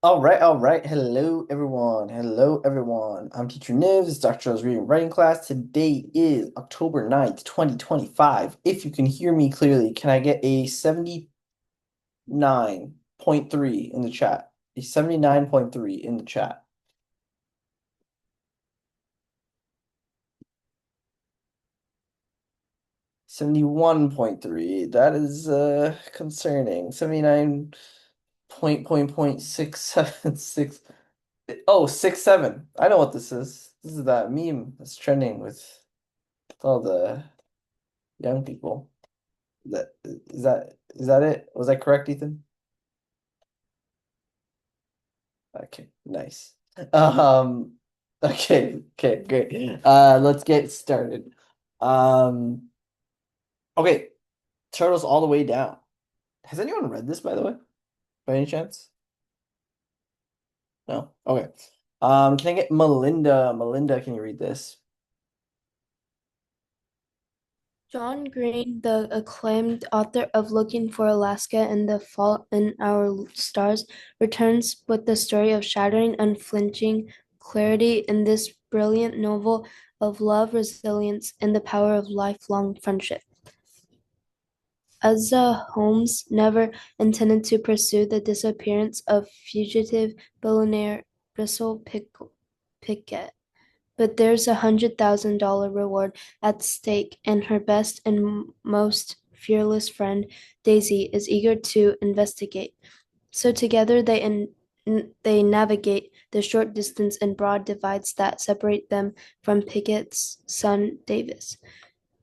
All right, all right. Hello, everyone. Hello, everyone. I'm Teacher Niv. This is Dr. Joe's reading and writing class. Today is October 9th, 2025. If you can hear me clearly, can I get a 79.3 in the chat? A 79.3 in the chat. 71.3. That is concerning. 79.676. Oh, 6-7. I know what this is. This is that meme that's trending with all the young people. Is that it? Was I correct, Ethan? Okay, nice. Um, okay, great. Let's get started. Um, okay, turtles all the way down. Has anyone read this, by the way, by any chance? No? Okay. Can I get Melinda? Melinda, can you read this? John Green, the acclaimed author of Looking for Alaska and The Fault in Our Stars, returns with the story of shattering, unflinching clarity in this brilliant novel of love, resilience, and the power of lifelong friendship. Uzzah Holmes never intended to pursue the disappearance of fugitive billionaire Bristol Pickett. But there's $100,000 reward at stake, and her best and most fearless friend, Daisy, is eager to investigate. So together they navigate the short distance and broad divides that separate them from Pickett's son, Davis.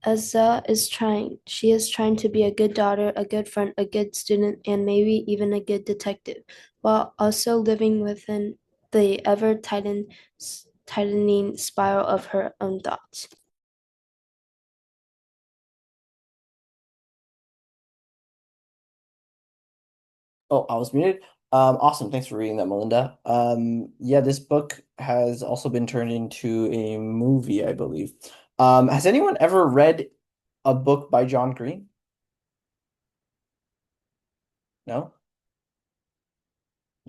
She is trying to be a good daughter, a good friend, a good student, and maybe even a good detective, while also living within the tightening spiral of her own thoughts. Oh, I was muted. Awesome. Thanks for reading that, Melinda. Yeah, this book has also been turned into a movie, I believe. Has anyone ever read a book by John Green? No?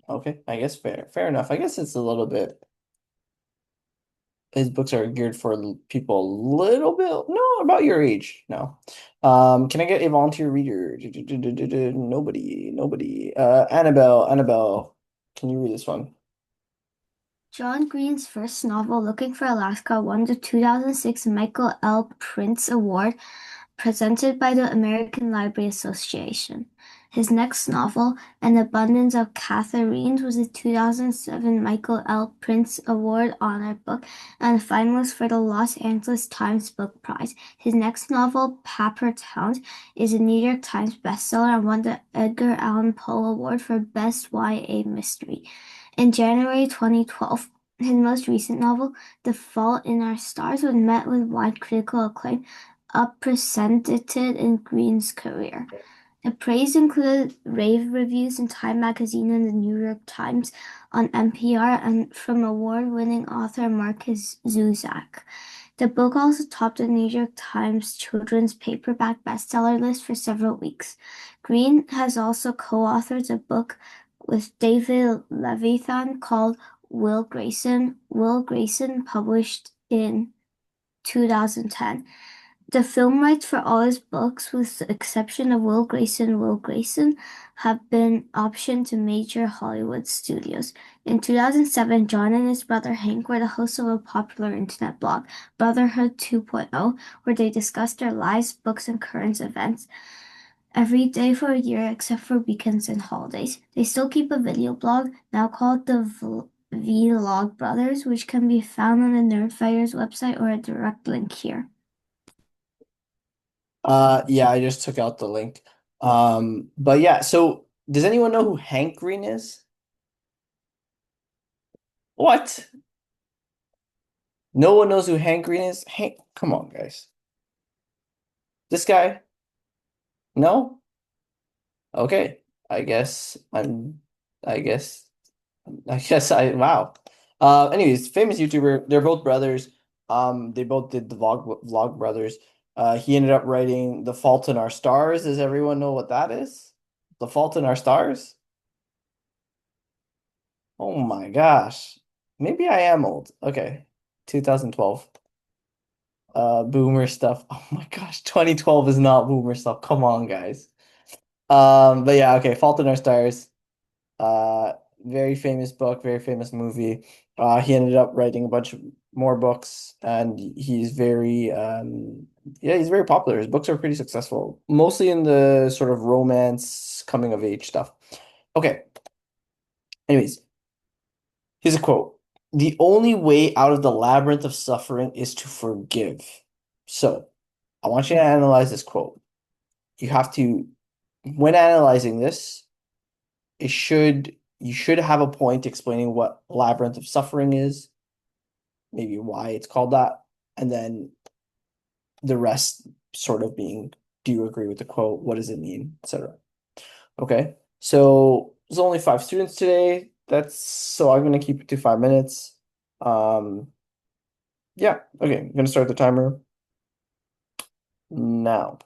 Okay, I guess fair enough. I guess it's a little bit his books are geared for people a little bit no about your age. No. Can I get a volunteer reader? Nobody. Annabelle, can you read this one? John Green's first novel, Looking for Alaska, won the 2006 Michael L. Prince Award presented by the American Library Association. His next novel, An Abundance of Catharines, was a 2007 Michael L. Prince Award honor book and a finalist for the Los Angeles Times Book Prize. His next novel, Paper Towns, is a New York Times bestseller and won the Edgar Allan Poe Award for Best YA Mystery. In January 2012, his most recent novel, The Fault in Our Stars, was met with wide critical acclaim, unprecedented in Green's career. The praise included rave reviews in Time magazine and the New York Times, on NPR, and from award-winning author Marcus Zuzak. The book also topped the New York Times children's paperback bestseller list for several weeks. Green has also co-authored a book with David Levithan called Will Grayson. Will Grayson published in 2010. The film rights for all his books, with the exception of Will Grayson, have been optioned to major Hollywood studios. In 2007, John and his brother Hank were the hosts of a popular internet blog, Brotherhood 2.0, where they discussed their lives, books, and current events every day for a year except for weekends and holidays. They still keep a video blog, now called the Vlog Brothers, which can be found on the Nerdfire's website or a direct link here. Yeah, I just took out the link. But yeah, so does anyone know who Hank Green is? What? No one knows who Hank Green is? Hank, come on, guys. This guy? No? Okay. I guess I'm I guess wow. Anyways, famous YouTuber. They're both brothers. They both did the vlog brothers. He ended up writing The Fault in Our Stars. Does everyone know what that is? The Fault in Our Stars? Oh my gosh. Maybe I am old. Okay. 2012. Boomer stuff. Oh my gosh, 2012 is not boomer stuff. Come on, guys. But yeah, okay, Fault in Our Stars. Uh, very famous book, very famous movie. He ended up writing a bunch of more books, and he's very yeah, he's very popular. His books are pretty successful, mostly in the sort of romance, coming of age stuff. Okay. Anyways, here's a quote. The only way out of the labyrinth of suffering is to forgive. So, I want you to analyze this quote. You have to, when analyzing this, you should have a point explaining what labyrinth of suffering is, maybe why it's called that, and then the rest sort of being, do you agree with the quote? What does it mean, etc. Okay, so there's only 5 students today. That's so I'm gonna keep it to 5 minutes. Um, yeah, okay, I'm gonna start the timer now.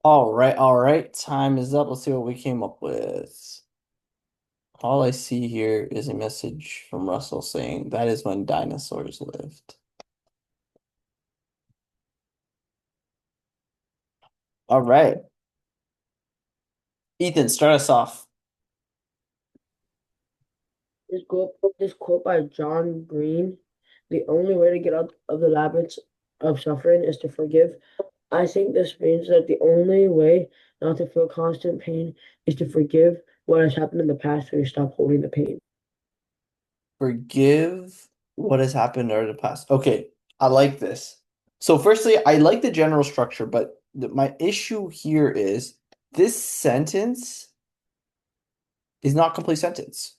All right. Time is up. Let's see what we came up with. All I see here is a message from Russell saying that is when dinosaurs lived. All right. Ethan, start us off. This quote by John Green, the only way to get out of the labyrinth of suffering is to forgive. I think this means that the only way not to feel constant pain is to forgive what has happened in the past so you stop holding the pain. Forgive what has happened in the past. Okay, I like this. So firstly, I like the general structure, but my issue here is this sentence is not a complete sentence.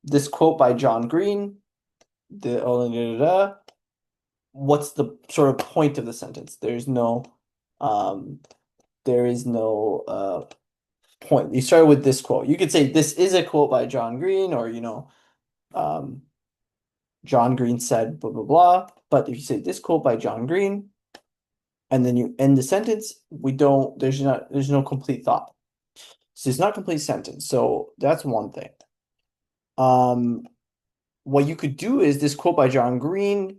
This quote by John Green, what's the sort of point of the sentence? There is no point. You start with this quote. You could say this is a quote by John Green, or John Green said blah blah blah. But if you say this quote by John Green, and then you end the sentence, there's no complete thought. So it's not a complete sentence. So that's one thing. What you could do is this quote by John Green,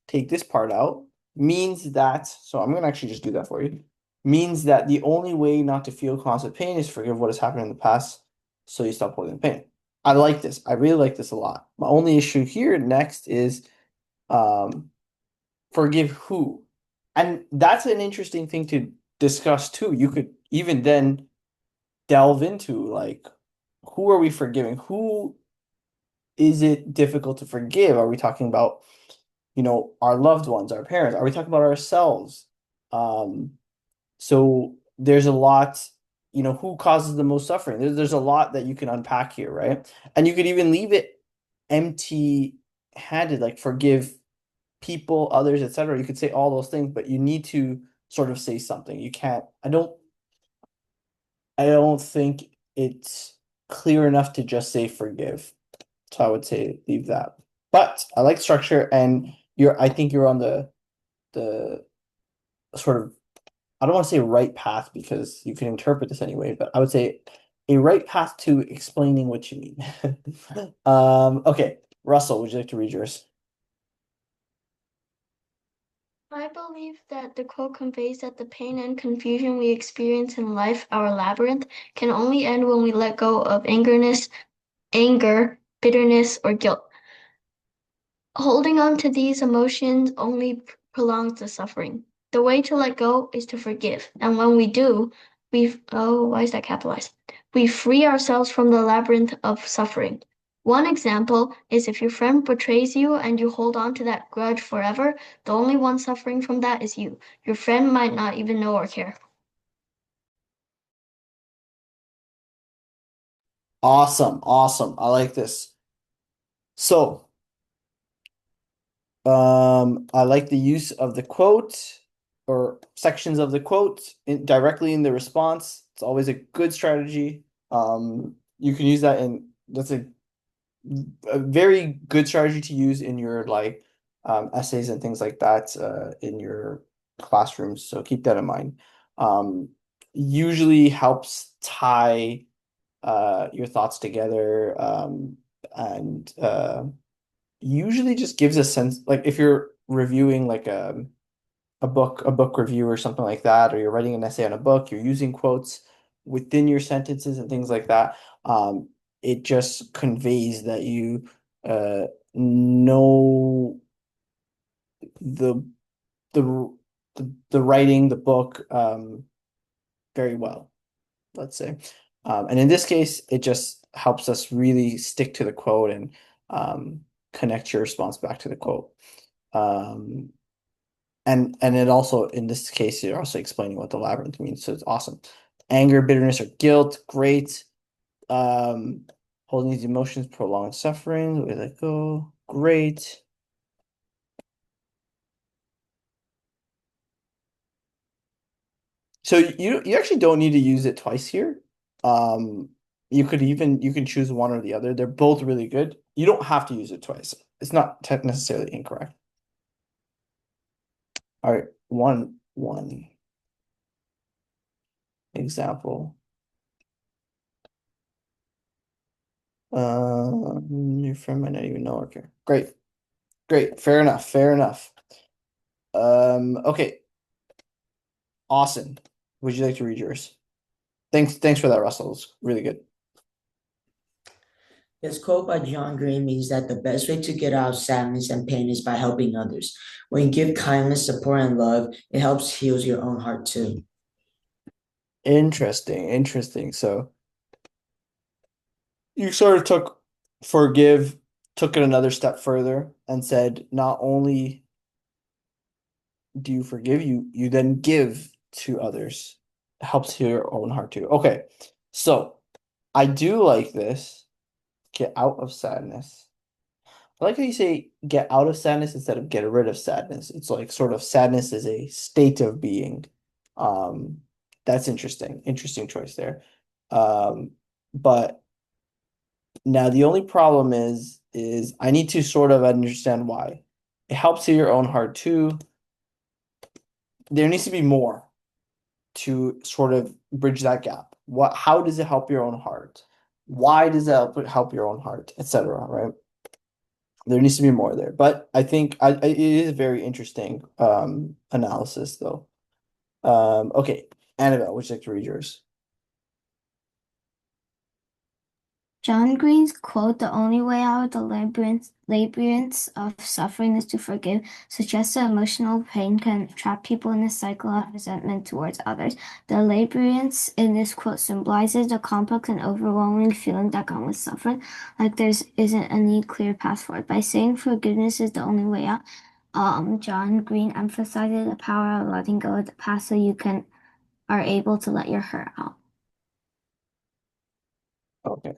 take this part out, means that, so I'm gonna actually just do that for you, means that the only way not to feel constant pain is forgive what has happened in the past so you stop holding the pain. I like this. I really like this a lot. My only issue here next is forgive who? And that's an interesting thing to discuss too. You could even then delve into like, who are we forgiving? Who is it difficult to forgive? Are we talking about, our loved ones, our parents? Are we talking about ourselves? So there's a lot, who causes the most suffering? There's a lot that you can unpack here, right? And you could even leave it empty-handed, like forgive people, others, etc. You could say all those things, but you need to sort of say something. You can't, I don't think it's clear enough to just say forgive. So I would say leave that. But I like structure, and I think you're on the sort of, I don't want to say right path because you can interpret this anyway, but I would say a right path to explaining what you mean. Okay, Russell, would you like to read yours? I believe that the quote conveys that the pain and confusion we experience in life, our labyrinth, can only end when we let go of anger, bitterness, or guilt. Holding on to these emotions only prolongs the suffering. The way to let go is to forgive. And when we do, why is that capitalized? We free ourselves from the labyrinth of suffering. One example is if your friend betrays you and you hold on to that grudge forever, the only one suffering from that is you. Your friend might not even know or care. Awesome. I like this. So, I like the use of the quote or sections of the quote directly in the response. It's always a good strategy. You can use that that's a very good strategy to use in your like essays and things like that in your classrooms. So keep that in mind. Usually helps tie your thoughts together and usually just gives a sense, like if you're reviewing like a book review or something like that, or you're writing an essay on a book, you're using quotes within your sentences and things like that. It just conveys that you know the the the writing, the book very well, let's say. And in this case, it just helps us really stick to the quote and connect your response back to the quote. And it also, in this case, you're also explaining what the labyrinth means, so it's awesome. Anger, bitterness, or guilt, great. Holding these emotions, prolonged suffering, we let go, great. So you actually don't need to use it twice here. You can choose one or the other. They're both really good. You don't have to use it twice. It's not necessarily incorrect. All right, one. example. Your friend might not even know her. Okay. Great. Fair enough. Okay. Austin, would you like to read yours? Thanks for that, Russell. It's really good. This quote by John Green means that the best way to get out of sadness and pain is by helping others. When you give kindness, support, and love, it helps heals your own heart too. Interesting. So you sort of took it another step further and said, not only do you forgive, you then give to others. It helps heal your own heart too. Okay, so I do like this. Get out of sadness. I like how you say get out of sadness instead of get rid of sadness. It's like sort of sadness is a state of being. Um, that's interesting. Interesting choice there. But now the only problem is I need to sort of understand why. It helps heal your own heart too. There needs to be more to sort of bridge that gap. How does it help your own heart? Why does it help your own heart, etc., right? There needs to be more there, but I think it is a very interesting analysis though. Okay, Annabelle, would you like to read yours? John Green's quote, "The only way out of the labyrinths of suffering is to forgive," suggests that emotional pain can trap people in a cycle of resentment towards others. The labyrinths in this quote symbolizes the complex and overwhelming feeling that comes with suffering, like there isn't any clear path forward. By saying forgiveness is the only way out, John Green emphasizes the power of letting go of the past so you are able to let your hurt out. Okay.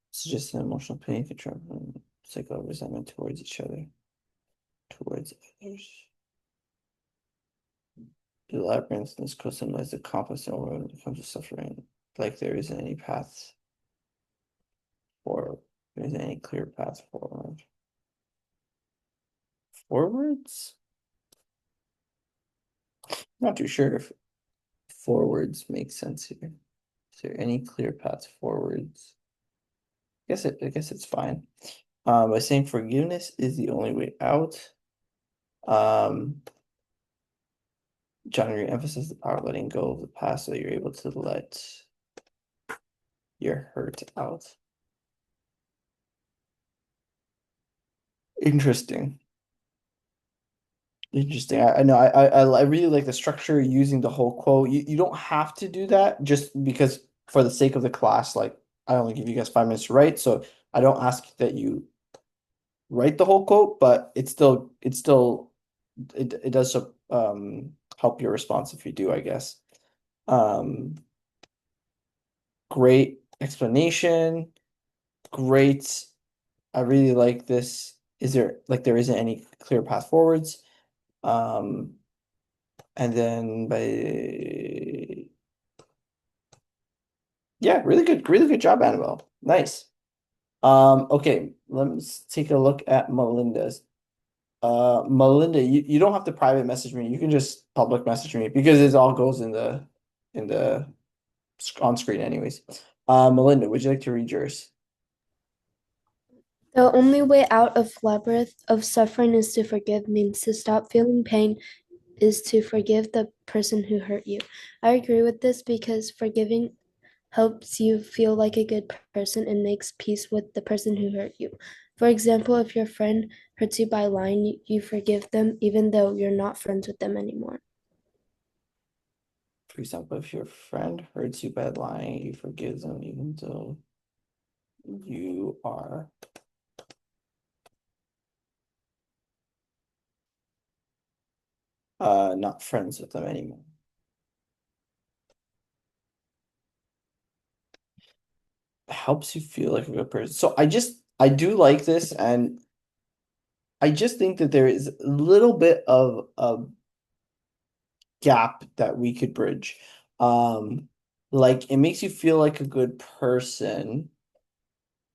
It's just an emotional pain control, cycle of resentment towards each other, towards others. The labyrinth in this quote symbolizes the complex and overwhelming when it comes to suffering, like there isn't any path forward. There isn't any clear path forward. Forwards? Not too sure if forwards make sense here. Is there any clear path forwards? I guess it's fine. By saying forgiveness is the only way out. John re-emphasizes the power of letting go of the past so you're able to let your hurt out. Interesting. I know I really like the structure using the whole quote. You don't have to do that just because for the sake of the class, like I only give you guys 5 minutes to write, so I don't ask that you write the whole quote, but it does help your response if you do, I guess. Great explanation. Great. I really like this. There isn't any clear path forwards. And then yeah, really good job, Annabelle. Nice. Okay, let's take a look at Melinda's. Melinda, you don't have to private message me. You can just public message me because it all goes in the on screen anyways. Melinda, would you like to read yours? The only way out of labyrinth of suffering is to forgive means to stop feeling pain is to forgive the person who hurt you. I agree with this because forgiving helps you feel like a good person and makes peace with the person who hurt you. For example, if your friend hurts you by lying, you forgive them even though you're not friends with them anymore. For example, if your friend hurts you by lying, you forgive them even though you are not friends with them anymore. Helps you feel like a good person. So I do like this, and I just think that there is a little bit of a gap that we could bridge. Like it makes you feel like a good person,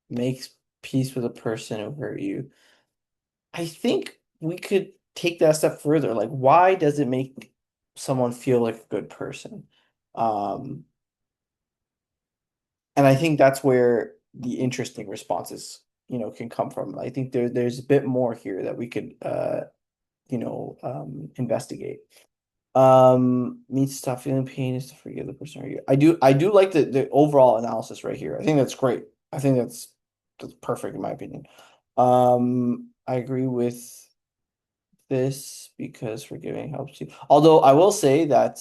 makes peace with a person who hurt you. I think we could take that a step further. Like, why does it make someone feel like a good person. And I think that's where the interesting responses, can come from. I think there's a bit more here that we could investigate. Means to stop feeling pain is to forgive the person or you. I do like the overall analysis right here. I think that's great. I think that's perfect in my opinion. I agree with this because forgiving helps you. Although I will say that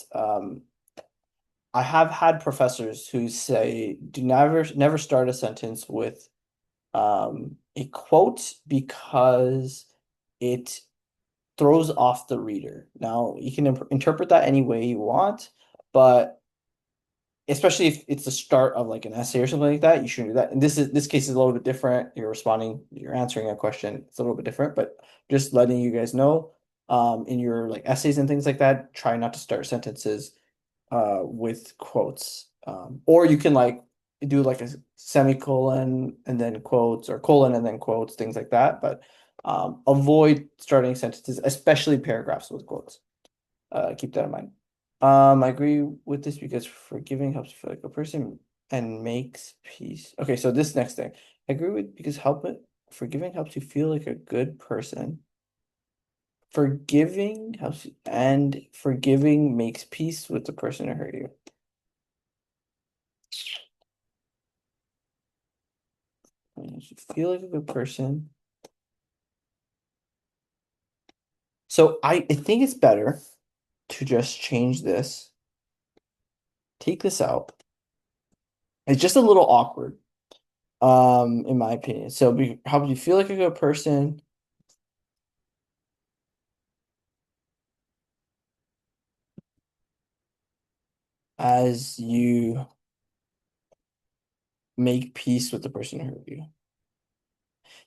I have had professors who say do never start a sentence with a quote because it throws off the reader. Now, you can interpret that any way you want, but especially if it's the start of like an essay or something like that, you shouldn't do that. And this case is a little bit different. You're answering a question. It's a little bit different, but just letting you guys know, in your like essays and things like that, try not to start sentences with quotes. Or you can like do like a semicolon and then quotes or colon and then quotes, things like that. But avoid starting sentences, especially paragraphs with quotes. Keep that in mind. I agree with this because forgiving helps you feel like a person and makes peace. Okay, so this next thing. I agree with because forgiving helps you feel like a good person. Forgiving makes peace with the person who hurt you. You should feel like a good person. So I think it's better to just change this. Take this out. It's just a little awkward, in my opinion. So helps you feel like a good person. As you make peace with the person who hurt you.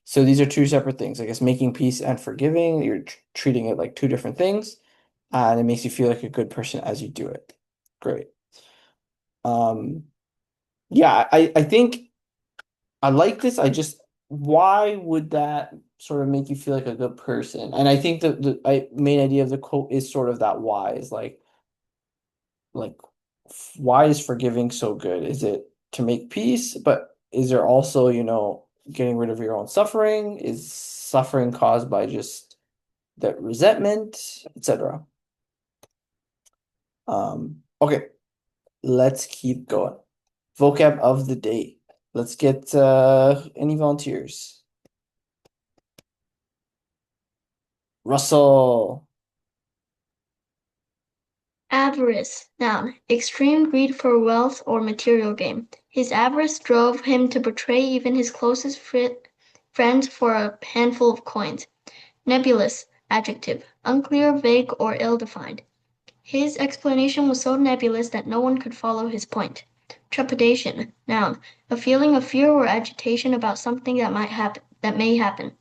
So these are two separate things. I guess making peace and forgiving, you're treating it like two different things, and it makes you feel like a good person as you do it. Great. Yeah, I think I like this. Why would that sort of make you feel like a good person? And I think the main idea of the quote is sort of that why is like why is forgiving so good? Is it to make peace? But is there also, getting rid of your own suffering? Is suffering caused by just that resentment, etc.? Okay, let's keep going. Vocab of the day. Let's get any volunteers. Russell. Avarice, noun, extreme greed for wealth or material gain. His avarice drove him to betray even his closest friends for a handful of coins. Nebulous, adjective, unclear, vague, or ill-defined. His explanation was so nebulous that no one could follow his point. Trepidation, noun, a feeling of fear or agitation about something that may happen.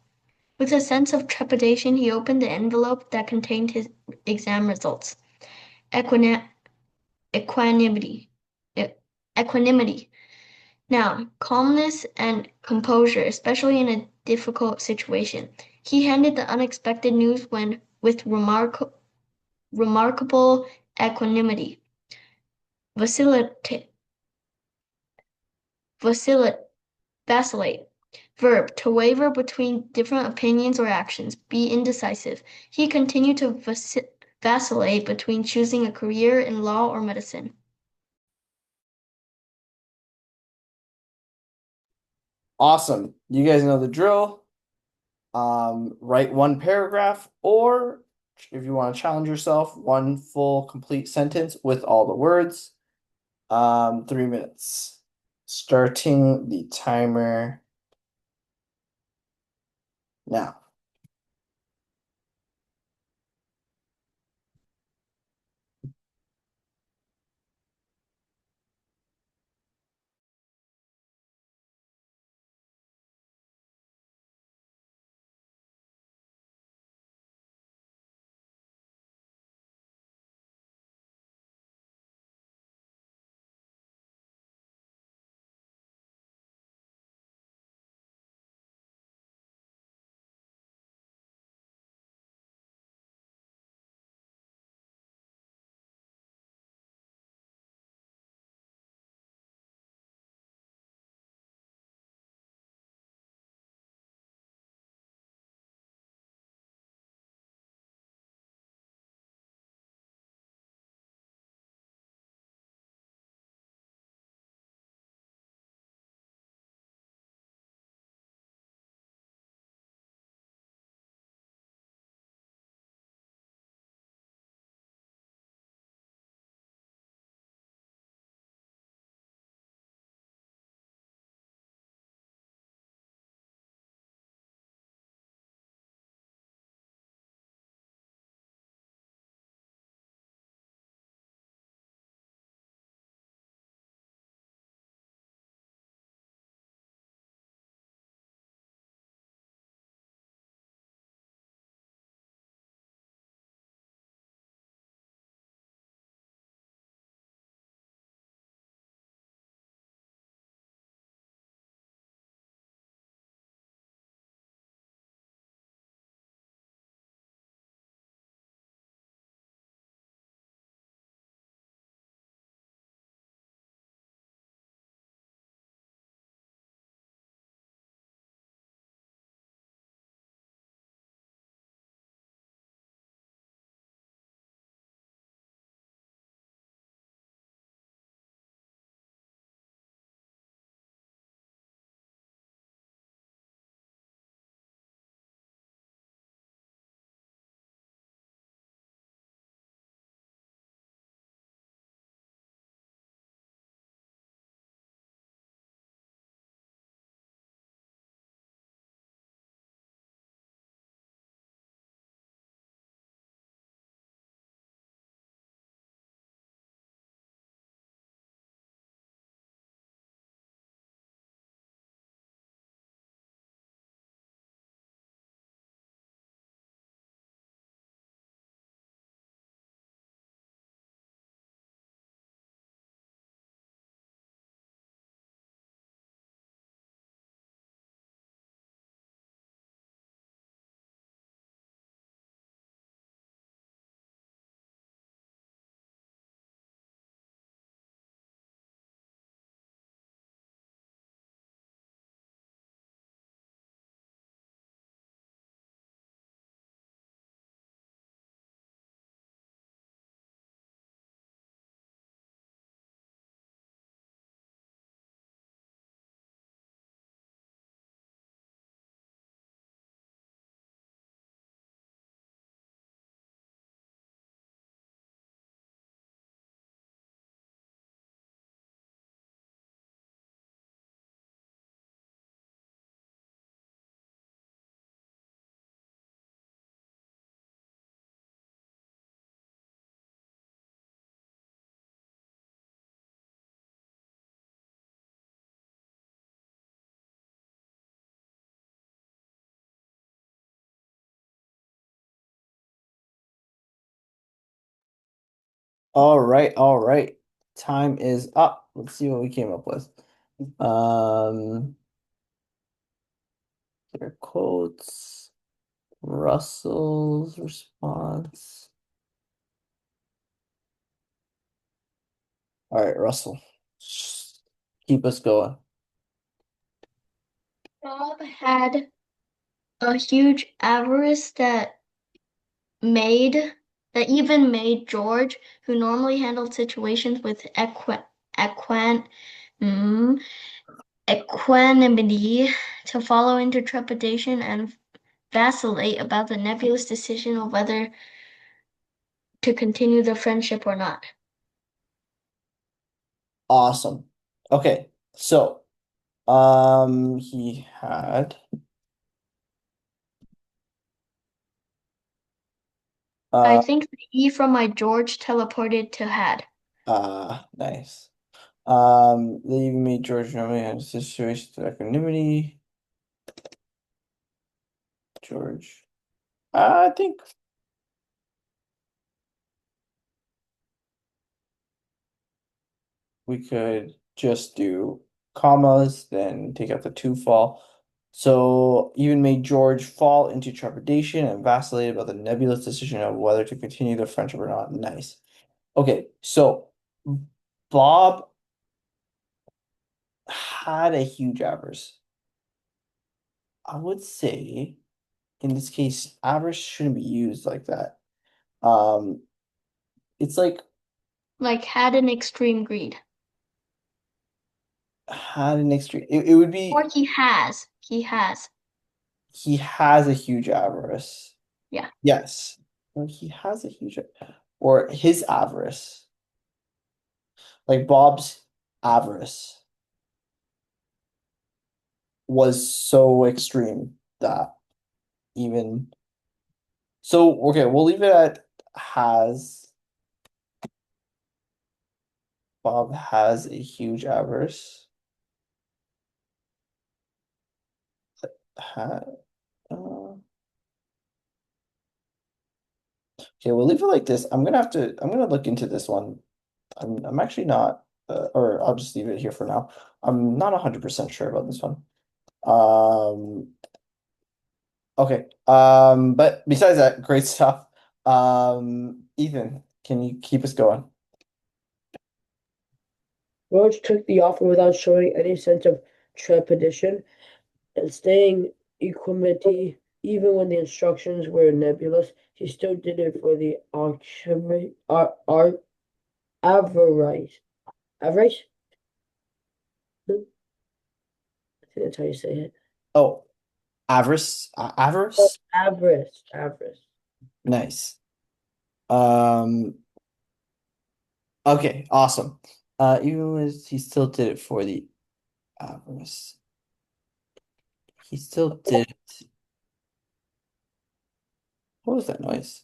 With a sense of trepidation, he opened the envelope that contained his exam results. Equanimity. Equanimity. Noun, calmness and composure, especially in a difficult situation. He handled the unexpected news with remarkable equanimity. Vacillate. Verb, to waver between different opinions or actions. Be indecisive. He continued to vacillate between choosing a career in law or medicine. Awesome. You guys know the drill. Write one paragraph, or if you want to challenge yourself, one full complete sentence with all the words. 3 minutes. Starting the timer now. All right, all right. Time is up. Let's see what we came up with. Their quotes. Russell's response. All right, Russell. Keep us going. Bob had a huge avarice that even made George, who normally handled situations with equanimity, to follow into trepidation and vacillate about the nebulous decision of whether to continue the friendship or not. Awesome. Okay, so he had I think the E from my George teleported to had. nice. They even made George normally had a situation with equanimity. George. I think we could just do commas, then take out the two fall. So even made George fall into trepidation and vacillate about the nebulous decision of whether to continue the friendship or not. Nice. Okay, so Bob had a huge avarice. I would say in this case, avarice shouldn't be used like that. It's like Had an extreme greed. had an extreme. It would be Or he has. He has. he has a huge avarice. Yeah. Yes. Or he has a huge or his avarice. Like Bob's avarice was so extreme that even so okay, we'll leave it at has. Bob has a huge avarice. Ha, uh, okay, we'll leave it like this. I'm gonna look into this one. I'm actually not, or I'll just leave it here for now. I'm not 100% sure about this one. Okay. But besides that, great stuff. Ethan, can you keep us going? George took the offer without showing any sense of trepidation and staying equanimity. Even when the instructions were nebulous, he still did it for the avarice. Avarice? I think that's how you say it. Oh, avarice, avarice. Avarice. Avarice. Nice. Um. Okay. Awesome. Even as he still did it for the avarice. He still did it. What was that noise?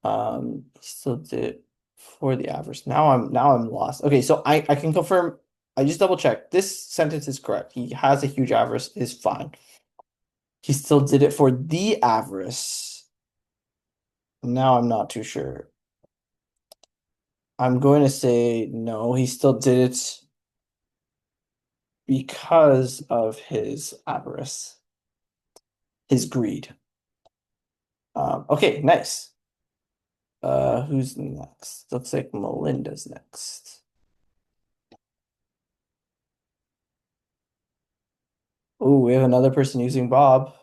He still did it for the avarice. Now I'm lost. Okay, so I can confirm. I just double checked. This sentence is correct. He has a huge avarice is fine. He still did it for the avarice. Now I'm not too sure. I'm going to say no, he still did it because of his avarice, his greed. Okay, nice. Who's next? Looks like Melinda's next. Oh, we have another person using Bob.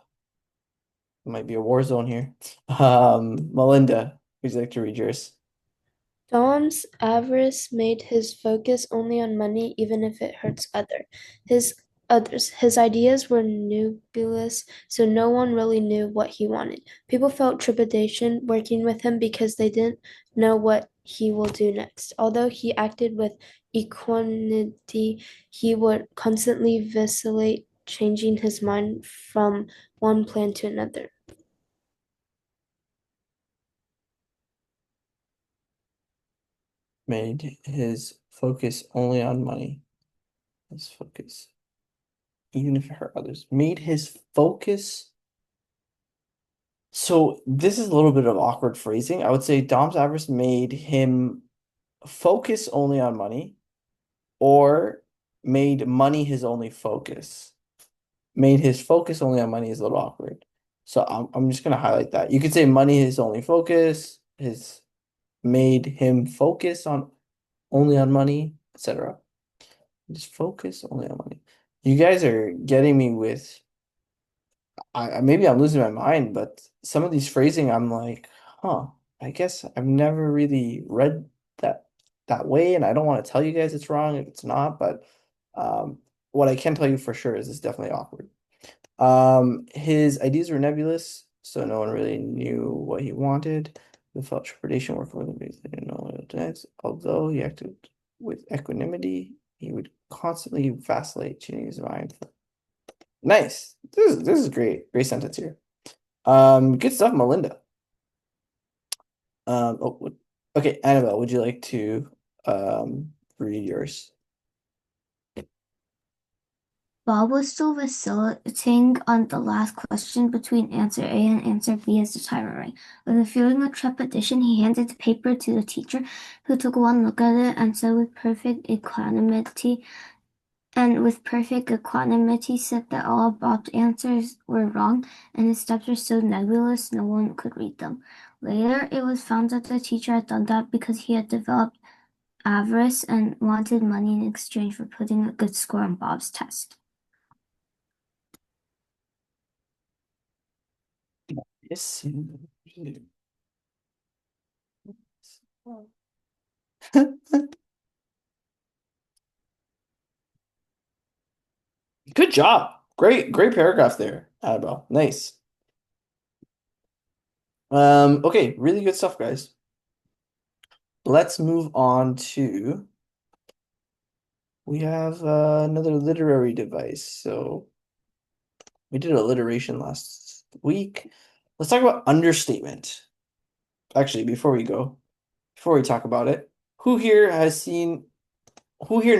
Might be a war zone here. Melinda, would you like to read yours? Dom's avarice made his focus only on money, even if it hurts others. His ideas were nebulous, so no one really knew what he wanted. People felt trepidation working with him because they didn't know what he will do next. Although he acted with equanimity, he would constantly vacillate, changing his mind from one plan to another. Made his focus only on money. His focus, even if it hurt others. Made his focus So this is a little bit of awkward phrasing. I would say Dom's avarice made him focus only on money, or made money his only focus. Made his focus only on money is a little awkward. So I'm just gonna highlight that. You could say money his only focus, his made him focus on only on money, etc. Just focus only on money. You guys are getting me with maybe I'm losing my mind, but some of these phrasing I'm like, huh, I guess I've never really read that way, and I don't want to tell you guys it's wrong if it's not, but what I can tell you for sure is it's definitely awkward. His ideas were nebulous, so no one really knew what he wanted. The felt trepidation work for them, didn't know what next. Although he acted with equanimity, he would constantly vacillate, changing his mind. Nice. This is great. Great sentence here. Good stuff, Melinda. Okay, Annabelle, would you like to read yours? Bob was still vacillating on the last question between answer A and answer B as the timer rang. With a feeling of trepidation, he handed the paper to the teacher, who took one look at it and said with perfect equanimity, said that all of Bob's answers were wrong, and his steps were so nebulous no one could read them. Later, it was found that the teacher had done that because he had developed avarice and wanted money in exchange for putting a good score on Bob's test. Yes. Good job. Great paragraph there, Annabelle. Nice. Okay, really good stuff, guys. Let's move on to we have another literary device. So we did alliteration last week. Let's talk about understatement. Actually, before we talk about it, who here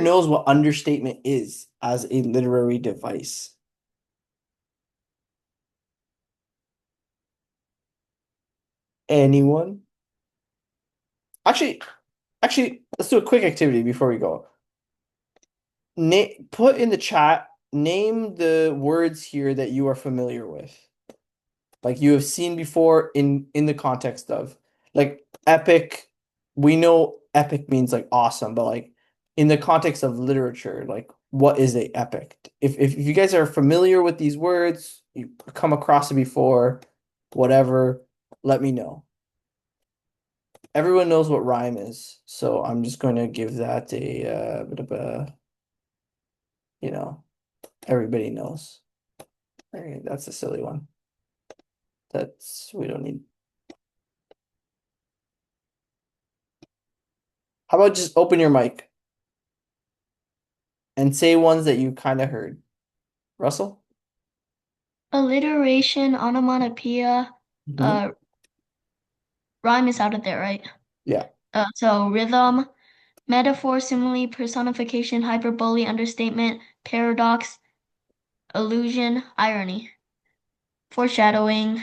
knows what understatement is as a literary device? Anyone? Actually, let's do a quick activity before we go. Put in the chat, name the words here that you are familiar with. Like you have seen before in the context of like epic. We know epic means like awesome, but like in the context of literature, like what is a epic? If you guys are familiar with these words, you come across it before, whatever, let me know. Everyone knows what rhyme is, so I'm just going to give that a bit of a, everybody knows. All right, that's a silly one. We don't need. How about just open your mic and say ones that you kind of heard? Russell? Alliteration, onomatopoeia, Mhm. rhyme is out of there, right? Yeah. So rhythm, metaphor, simile, personification, hyperbole, understatement, paradox, allusion, irony, foreshadowing,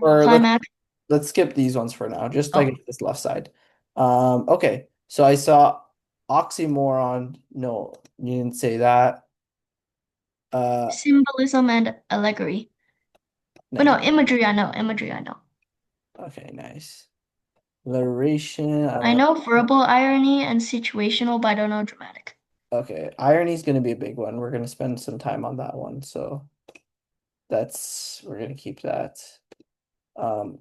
Or climax. let's skip these ones for now, just Oh. like this left side. Okay. So I saw oxymoron. No, you didn't say that. Symbolism and allegory. But no, imagery I know. Okay, nice. Alliteration. I know verbal irony and situational, but I don't know dramatic. Okay, irony is going to be a big one. We're going to spend some time on that one. So we're going to keep that.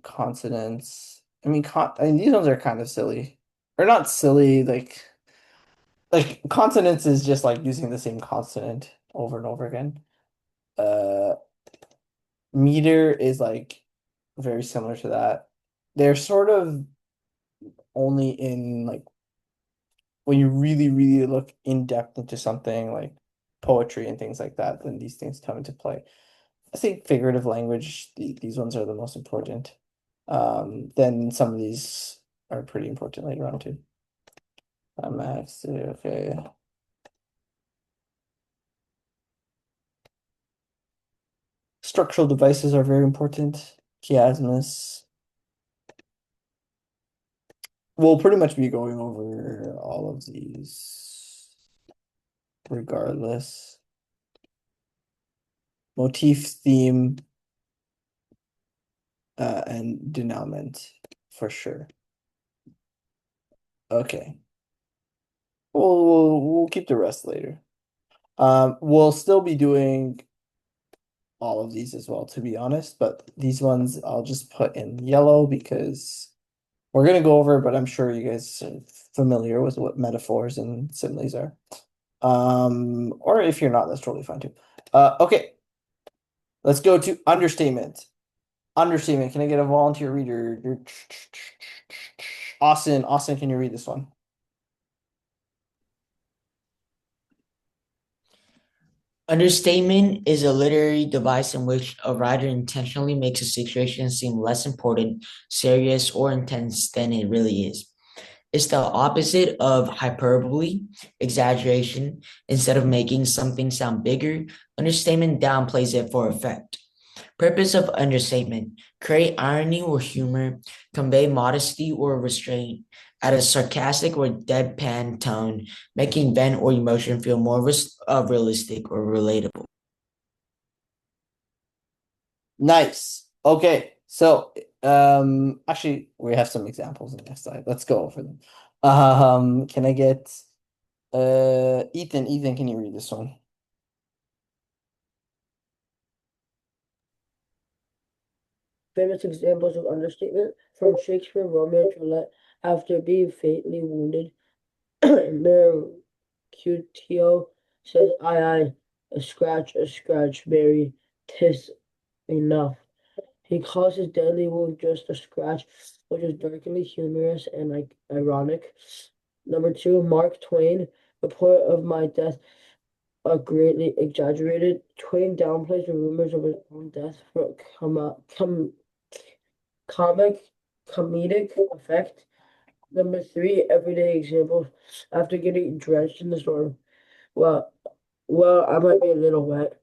Consonants. I mean, these ones are kind of silly. Or not silly, like consonants is just like using the same consonant over and over again. Meter is like very similar to that. They're sort of only in like when you really, really look in depth into something like poetry and things like that, then these things come into play. I think figurative language, these ones are the most important. Then some of these are pretty important later on too. Max, okay. Structural devices are very important. Chiasmus. We'll pretty much be going over all of these regardless. Motif, theme, and denouement for sure. Okay. We'll keep the rest later. We'll still be doing all of these as well, to be honest, but these ones I'll just put in yellow because we're gonna go over, but I'm sure you guys are familiar with what metaphors and similes are. Or if you're not, that's totally fine too. Okay. Let's go to understatement. Understatement. Can I get a volunteer reader? Austin, can you read this one? Understatement is a literary device in which a writer intentionally makes a situation seem less important, serious, or intense than it really is. It's the opposite of hyperbole, exaggeration. Instead of making something sound bigger, understatement downplays it for effect. Purpose of understatement: create irony or humor, convey modesty or restraint, add a sarcastic or deadpan tone, making event or emotion feel more realistic or relatable. Nice. Okay. So, actually, we have some examples on the next slide. Let's go over them. Can I get Ethan? Ethan, can you read this one? Famous examples of understatement from Shakespeare, Romeo and Juliet. After being fatally wounded, Mercutio says, "Aye, a scratch, Mary, 'tis enough." He calls his deadly wound just a scratch, which is darkly humorous and ironic. Number two, Mark Twain, report of my death are greatly exaggerated. Twain downplays the rumors of his own death for comedic effect. Number three, everyday examples. After getting drenched in the storm, well, I might be a little wet.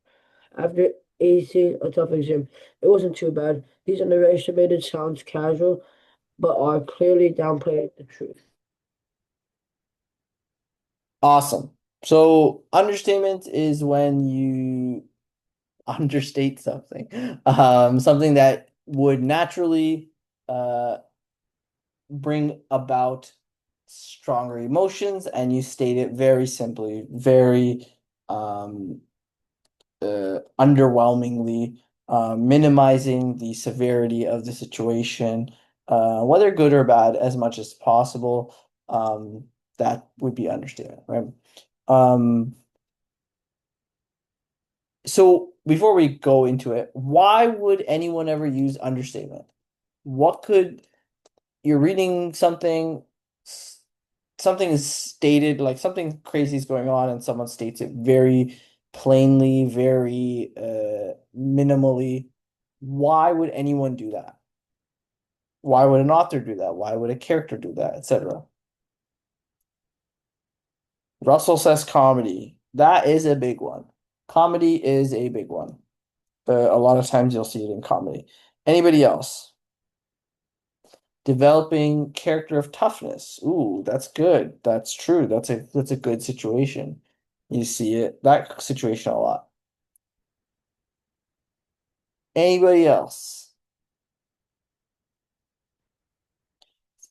After acing a tough exam, it wasn't too bad. These underestimated sounds casual, but are clearly downplaying the truth. Awesome. So, understatement is when you understate something. Something that would naturally bring about stronger emotions, and you state it very simply, very underwhelmingly, minimizing the severity of the situation, whether good or bad, as much as possible. That would be understatement, right? So before we go into it, why would anyone ever use understatement? What could you're reading something, something is stated, like something crazy is going on, and someone states it very plainly, very minimally. Why would anyone do that? Why would an author do that? Why would a character do that, etc.? Russell says comedy. That is a big one. Comedy is a big one. A lot of times you'll see it in comedy. Anybody else? Developing character of toughness. Ooh, that's good. That's true. That's a good situation. You see that situation a lot. Anybody else?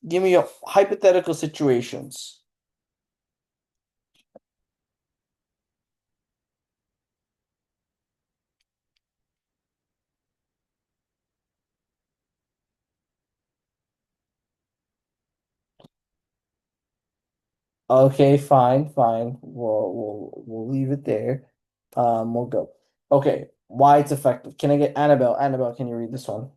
Give me hypothetical situations. Okay, fine. We'll leave it there. We'll go. Okay, why it's effective. Can I get Annabelle? Annabelle, can you read this one?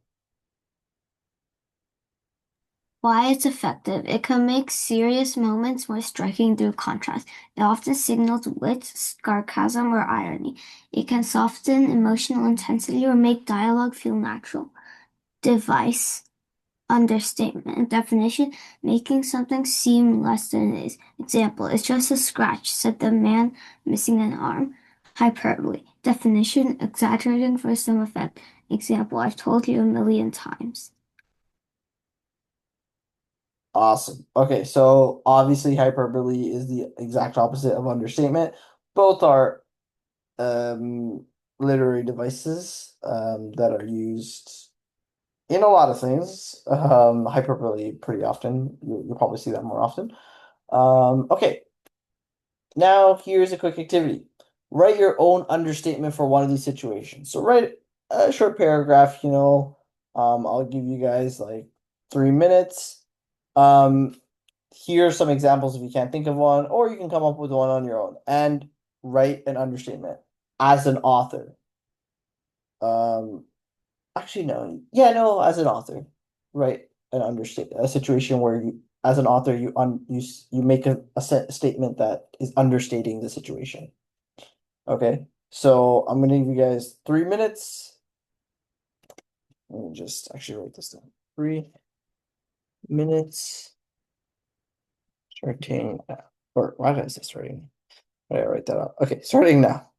Why it's effective. It can make serious moments more striking through contrast. It often signals wit, sarcasm, or irony. It can soften emotional intensity or make dialogue feel natural. Device. Understatement. Definition: making something seem less than it is. Example: it's just a scratch, said the man missing an arm. hyperbole. Definition, exaggerating for some effect. Example, I've told you 1,000,000 times. Awesome. Okay, so obviously hyperbole is the exact opposite of understatement. Both are literary devices that are used in a lot of things. Hyperbole pretty often. You'll probably see that more often. Okay, now here's a quick activity. Write your own understatement for one of these situations. So write a short paragraph, I'll give you guys like 3 minutes. Here are some examples if you can't think of one, or you can come up with one on your own and write an understatement as an author. Actually, no. Yeah, no, as an author, write an understatement, a situation where you, as an author, you make a statement that is understating the situation. Okay, so I'm gonna give you guys 3 minutes. Let me just actually write this down. 3 minutes. Starting, or why did I say starting? Why did I write that out? Okay, starting now.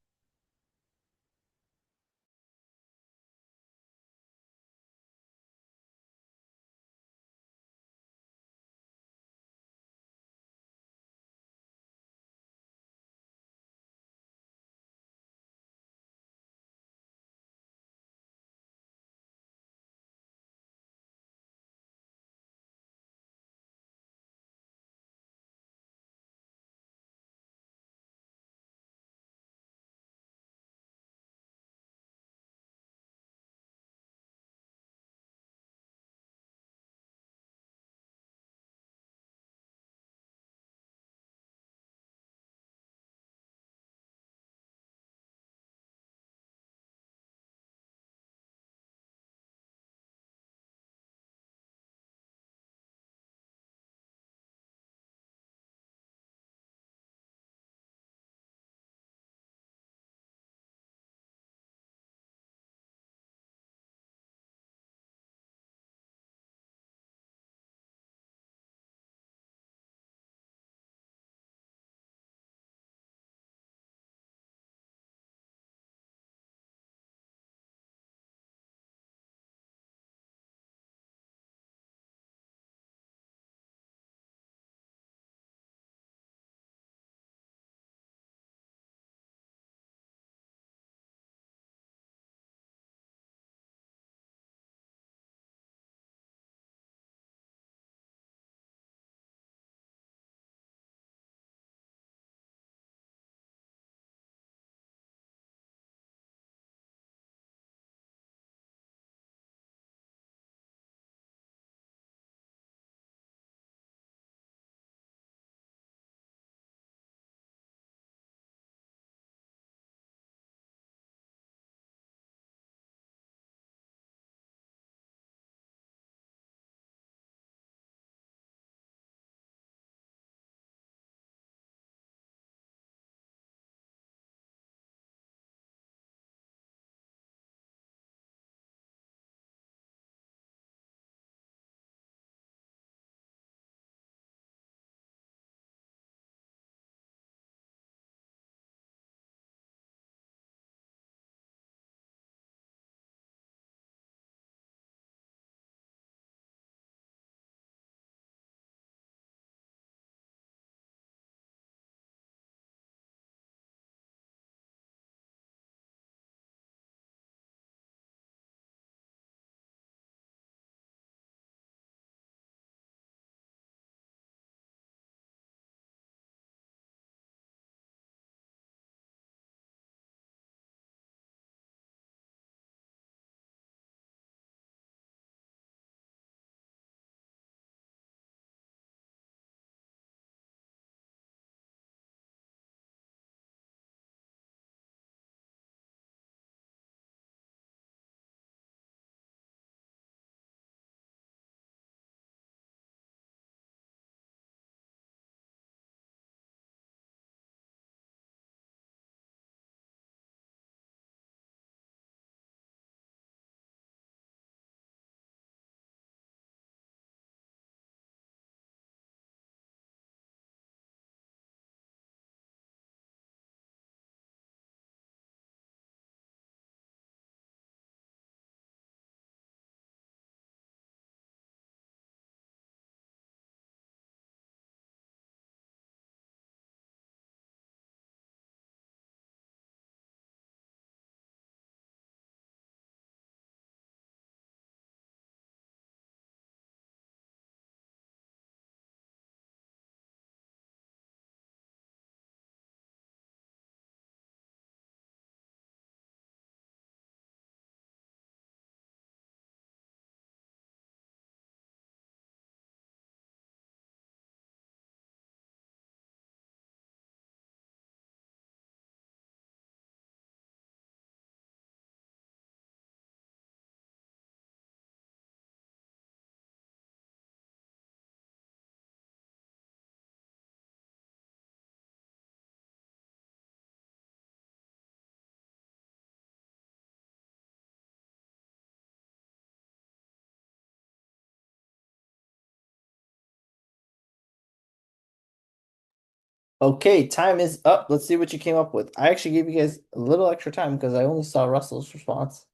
Okay, time is up. Let's see what you came up with. I actually gave you guys a little extra time because I only saw Russell's response.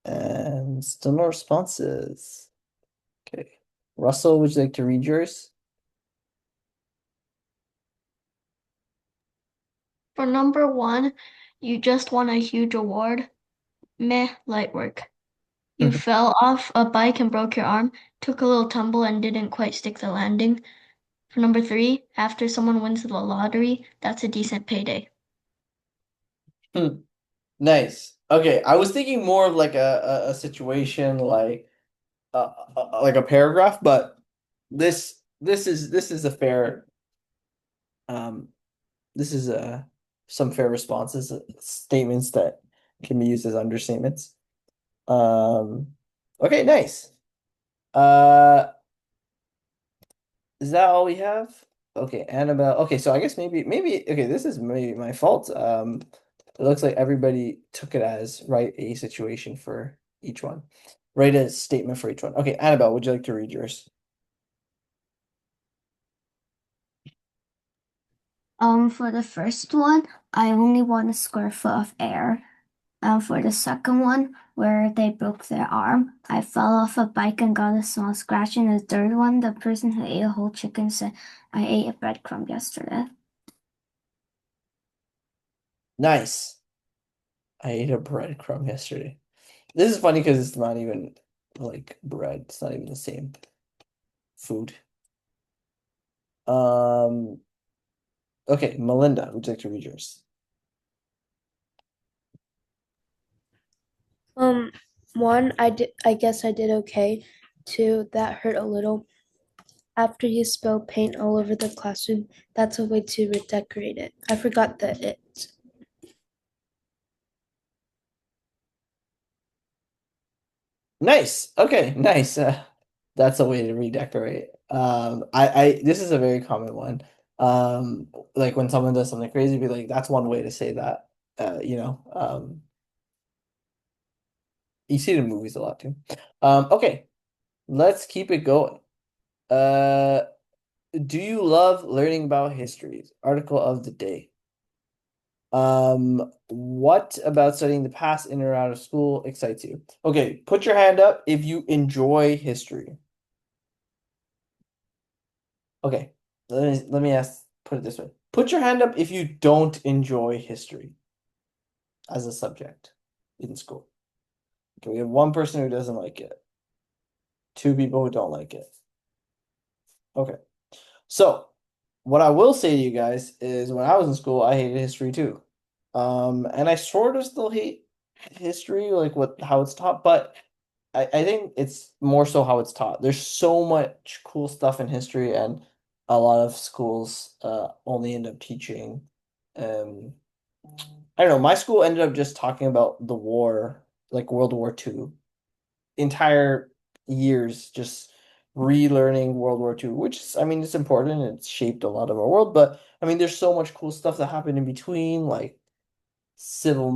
And still no responses. Okay. Russell, would you like to read yours? For number 1, you just won a huge award. Meh, light work. You fell off a bike and broke your arm, took a little tumble and didn't quite stick the landing. For number 3, after someone wins the lottery, that's a decent payday. Nice. Okay, I was thinking more of like a situation like a paragraph, but this is a fair this is some fair responses, statements that can be used as understatements. Okay, nice. Is that all we have? Okay, Annabelle. Okay, so I guess maybe okay, this is maybe my fault. It looks like everybody took it as write a situation for each one. Write a statement for each one. Okay, Annabelle, would you like to read yours? For the first one, I only want a square foot of air. For the second one, where they broke their arm, I fell off a bike and got a small scratch. And the third one, the person who ate a whole chicken said, I ate a breadcrumb yesterday. Nice. I ate a breadcrumb yesterday. This is funny because it's not even like bread. It's not even the same food. Okay, Melinda, would you like to read yours? One, I guess I did okay. Two, that hurt a little. After you spill paint all over the classroom, that's a way to redecorate it. I forgot the it. Nice. Okay, nice. That's a way to redecorate. This is a very common one. Like when someone does something crazy, be like, that's one way to say that. You see it in movies a lot too. Okay, let's keep it going. Do you love learning about histories? Article of the day. What about studying the past in or out of school excites you? Okay, put your hand up if you enjoy history. Okay, let me put it this way. Put your hand up if you don't enjoy history as a subject in school. Okay, we have one person who doesn't like it. Two people who don't like it. Okay. So, what I will say to you guys is when I was in school, I hated history too. And I sort of still hate history, like how it's taught, but I think it's more so how it's taught. There's so much cool stuff in history, and a lot of schools only end up teaching. I don't know. My school ended up just talking about the war, like World War II, entire years just relearning World War II, which is, I mean, it's important. It's shaped a lot of our world, but I mean, there's so much cool stuff that happened in between, like civil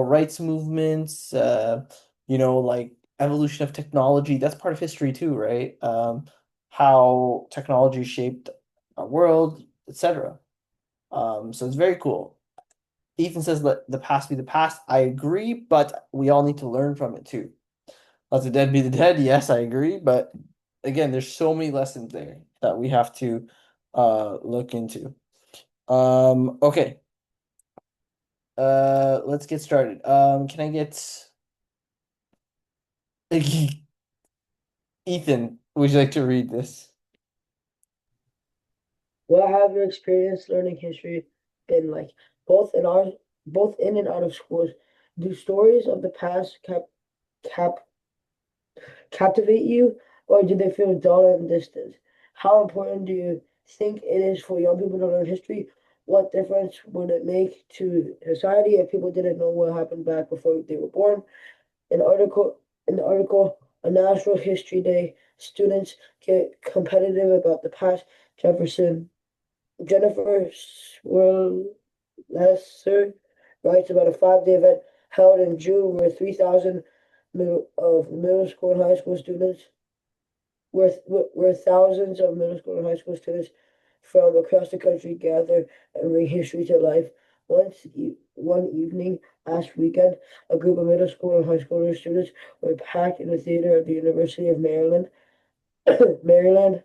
rights movements, like evolution of technology. That's part of history too, right? How technology shaped our world, etc. So it's very cool. Ethan says let the past be the past. I agree, but we all need to learn from it too. Let the dead be the dead. Yes, I agree, but again, there's so many lessons there that we have to look into. Okay. Let's get started. Can I get Ethan, would you like to read this? What have your experience learning history been like, both in and out of schools? Do stories of the past captivate you, or do they feel dull and distant? How important do you think it is for young people to learn history? What difference would it make to society if people didn't know what happened back before they were born? In the article, a National History Day, students get competitive about the past. Jennifer Swirlesser writes about a 5-day event held in June where 3,000 middle school and high school students, where thousands of middle school and high school students from across the country gather and bring history to life. One evening last weekend, a group of middle school and high school students were packed in the theater at the University of Maryland, Maryland,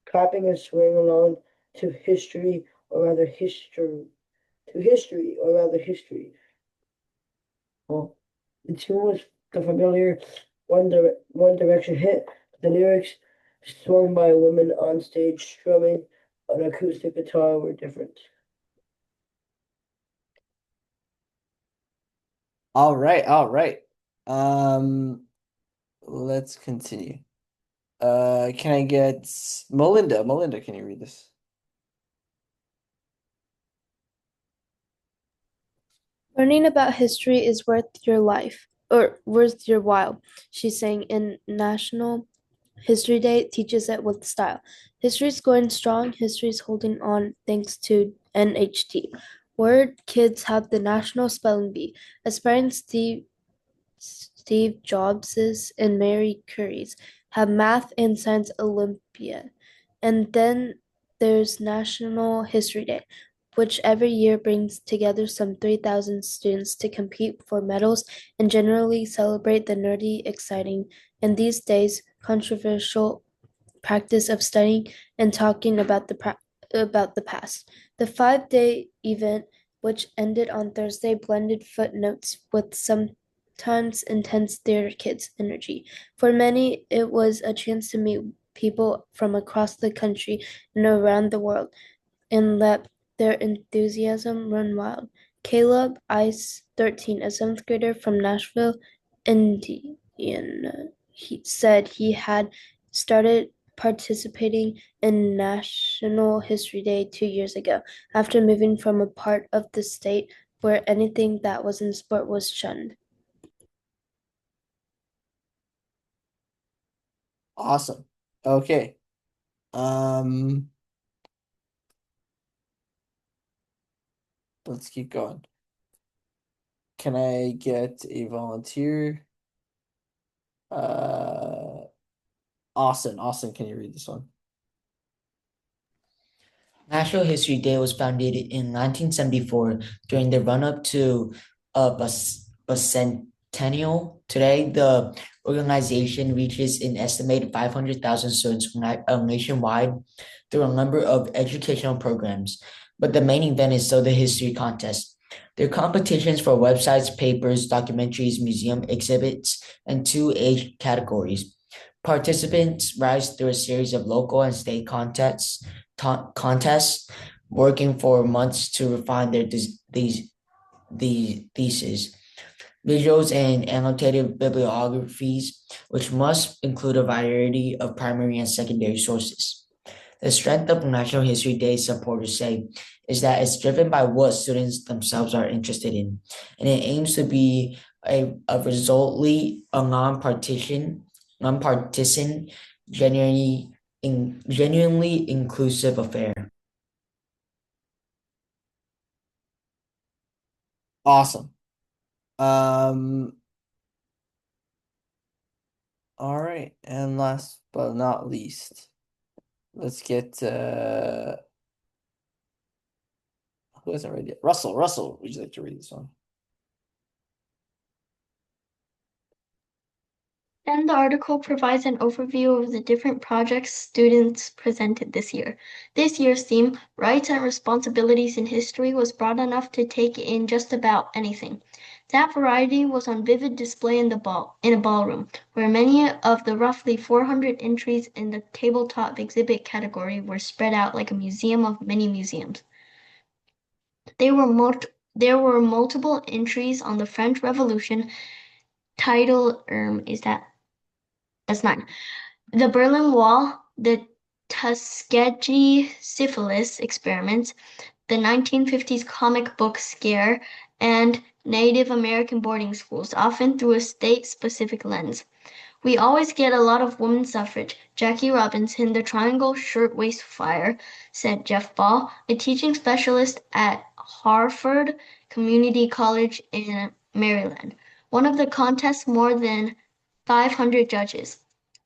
clapping and swaying along to history, or rather history. Well, the tune was the familiar One Direction hit. The lyrics, sung by a woman on stage strumming an acoustic guitar, were different. All right, all right. Let's continue. Can I get Melinda? Melinda, can you read this? Learning about history is worth your life, or worth your while, she's saying in National History Day teaches it with style. History's going strong, history's holding on thanks to NHT. Word kids have the National Spelling Bee. Aspiring Steve Jobses and Mary Curies have Math and Science Olympiad. And then there's National History Day, which every year brings together some 3,000 students to compete for medals and generally celebrate the nerdy, exciting, and these days controversial practice of studying and talking about the past. The 5-day event, which ended on Thursday, blended footnotes with sometimes intense theater kids energy. For many, it was a chance to meet people from across the country and around the world and let their enthusiasm run wild. Caleb Ice, 13, a seventh grader from Nashville, Indiana, he said he had started participating in National History Day 2 years ago after moving from a part of the state where anything that was in sport was shunned. Awesome. Okay. Let's keep going. Can I get a volunteer? Austin, can you read this one? National History Day was founded in 1974 during the run-up to a bicentennial. Today, the organization reaches an estimated 500,000 students nationwide through a number of educational programs. But the main event is still the history contest. There are competitions for websites, papers, documentaries, museum exhibits, and 2 age categories. Participants rise through a series of local and state contests, working for months to refine their theses. Visuals and annotated bibliographies, which must include a variety of primary and secondary sources. The strength of National History Day, supporters say, is that it's driven by what students themselves are interested in, and it aims to be a resultly a nonpartisan, genuinely inclusive affair. Awesome. All right, and last but not least, let's get who hasn't read yet? Russell, would you like to read this one? Then the article provides an overview of the different projects students presented this year. This year's theme, Rights and Responsibilities in History, was broad enough to take in just about anything. That variety was on vivid display in a ballroom, where many of the roughly 400 entries in the tabletop exhibit category were spread out like a museum of many museums. There were multiple entries on the French Revolution. Title that's 9. The Berlin Wall, the Tuskegee syphilis experiments, the 1950s comic book scare, and Native American boarding schools, often through a state-specific lens. We always get a lot of women's suffrage. Jackie Robinson, the Triangle Shirtwaist Fire, said Jeff Ball, a teaching specialist at Harford Community College in Maryland. One of the contest's more than 500 judges.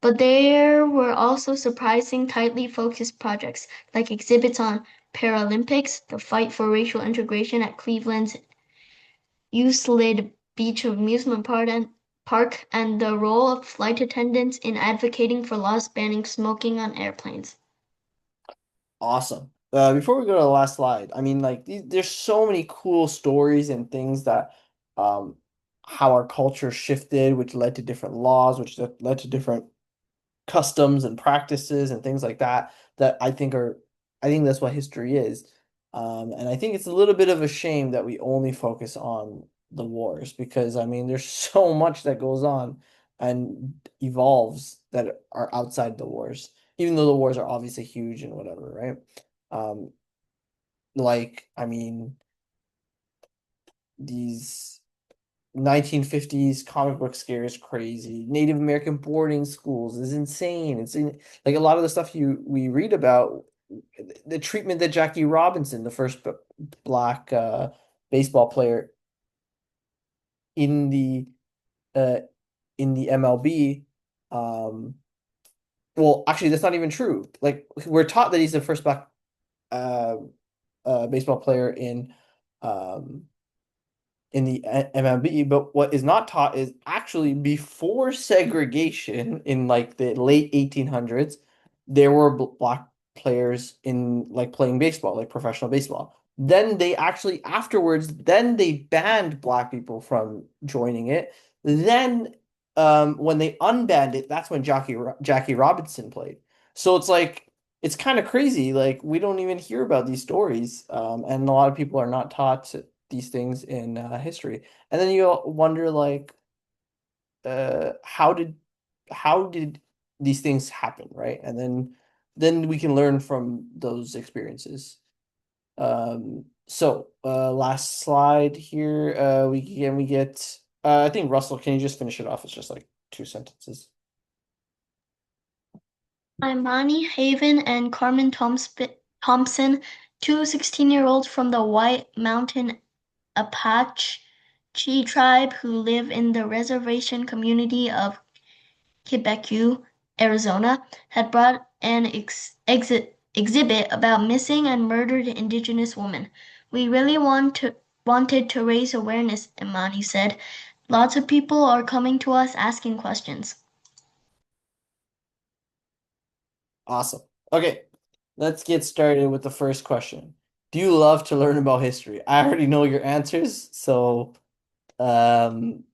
But there were also surprising, tightly focused projects, like exhibits on Paralympics, the fight for racial integration at Cleveland's youth-led beach amusement park, and the role of flight attendants in advocating for laws banning smoking on airplanes. Awesome. Before we go to the last slide, I mean, like there's so many cool stories and things that um how our culture shifted, which led to different laws, which led to different customs and practices and things like that that I think that's what history is. And I think it's a little bit of a shame that we only focus on the wars because I mean there's so much that goes on and evolves that are outside the wars, even though the wars are obviously huge and whatever, right? Um, like I mean these 1950s comic book scare is crazy. Native American boarding schools is insane. Like a lot of the stuff we read about, the treatment that Jackie Robinson, the first black baseball player in the uh in the MLB, um, well, actually, that's not even true. Like we're taught that he's the first black uh, baseball player um in the MLB, but what is not taught is actually before segregation in like the late 1800s, there were black players in like playing baseball, like professional baseball. Then they actually afterwards, then they banned black people from joining it. Then when they unbanned it, that's when Jackie Robinson played. So it's like it's kind of crazy. Like we don't even hear about these stories, and a lot of people are not taught these things in history. And then you wonder like how did these things happen, right? And then we can learn from those experiences. So last slide here. We get I think Russell, can you just finish it off? It's just like 2 sentences. Imani Haven and Carmen Thompson, two 16-year-olds from the White Mountain Apache tribe who live in the reservation community of Quebecu, Arizona, had brought an exhibit about missing and murdered Indigenous women. We really wanted to raise awareness, Imani said. Lots of people are coming to us asking questions. Awesome. Okay, let's get started with the first question. Do you love to learn about history? I already know your answers, so um,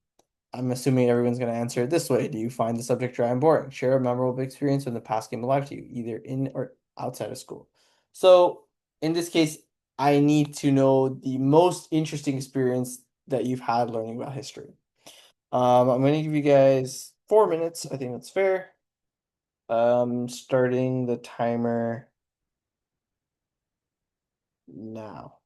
I'm assuming everyone's going to answer it this way. Do you find the subject dry and boring? Share a memorable experience when the past came alive to you, either in or outside of school. So in this case, I need to know the most interesting experience that you've had learning about history. I'm going to give you guys 4 minutes. I think that's fair. Starting the timer now.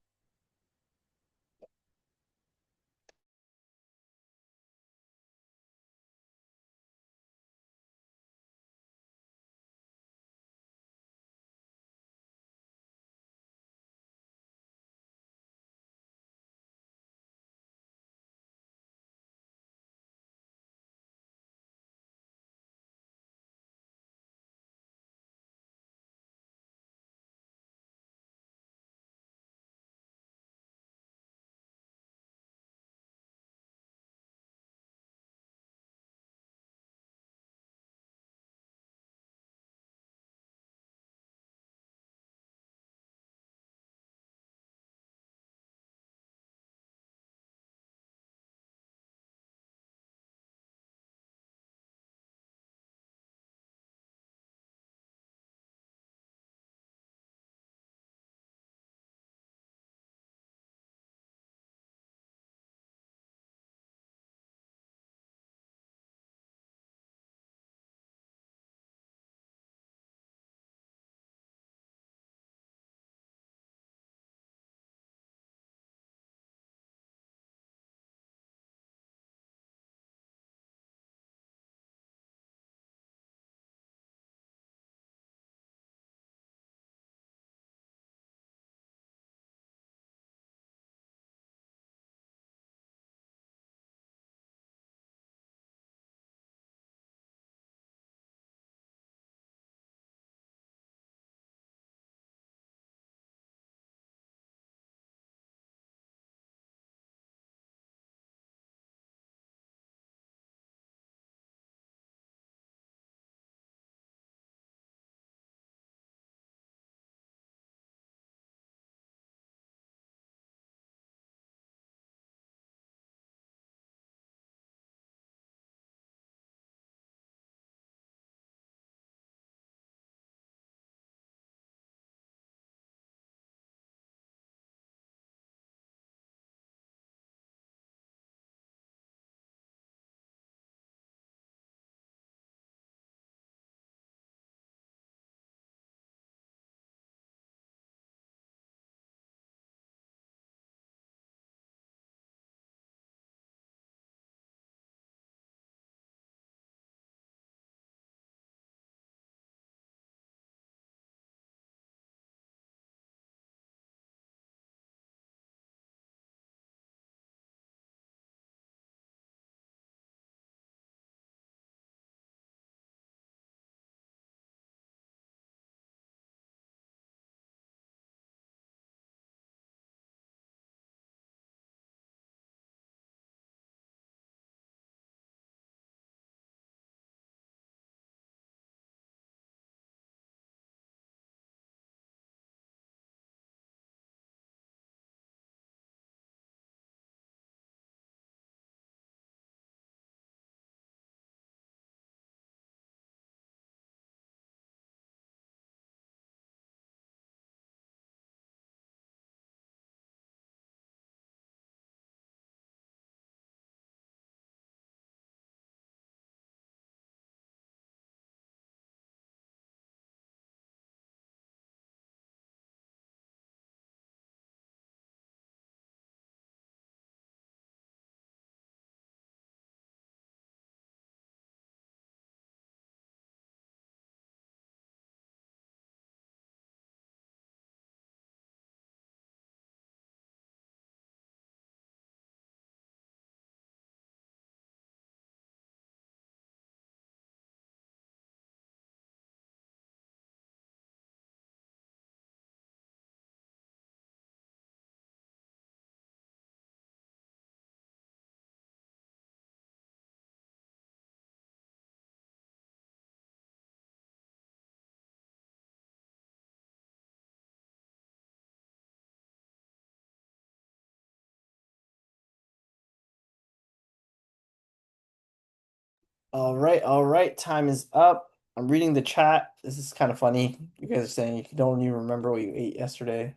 All right. Time is up. I'm reading the chat. This is kind of funny. You guys are saying you don't even remember what you ate yesterday.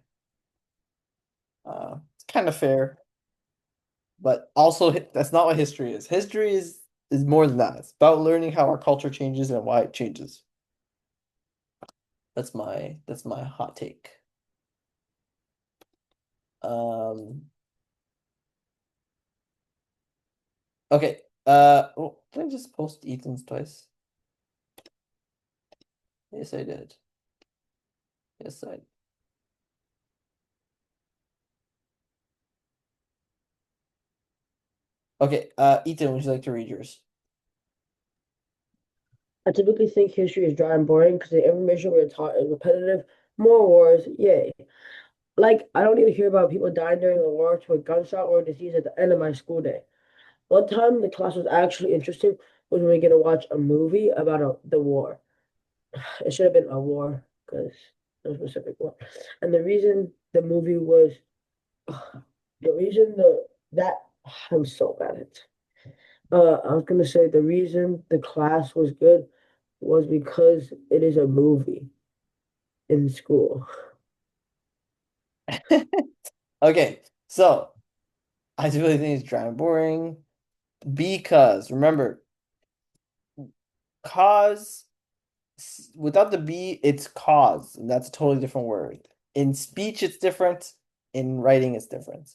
It's kind of fair, but also that's not what history is. History is more than that. It's about learning how our culture changes and why it changes. That's my hot take. Okay. Oh, did I just post Ethan's twice? Yes, I did. Yes, I did. Okay, Ethan, would you like to read yours? I typically think history is dry and boring because the information we're taught is repetitive. More wars, yay. Like, I don't need to hear about people dying during the war to a gunshot or a disease at the end of my school day. One time the class was actually interesting was when we get to watch a movie about the war. It should have been a war because no specific war. And the reason the movie was the reason the that I'm so bad at it. I was gonna say the reason the class was good was because it is a movie in school. Okay, so I really think it's dry and boring because remember, cause without the B, it's cause, and that's a totally different word. In speech, it's different. In writing, it's different.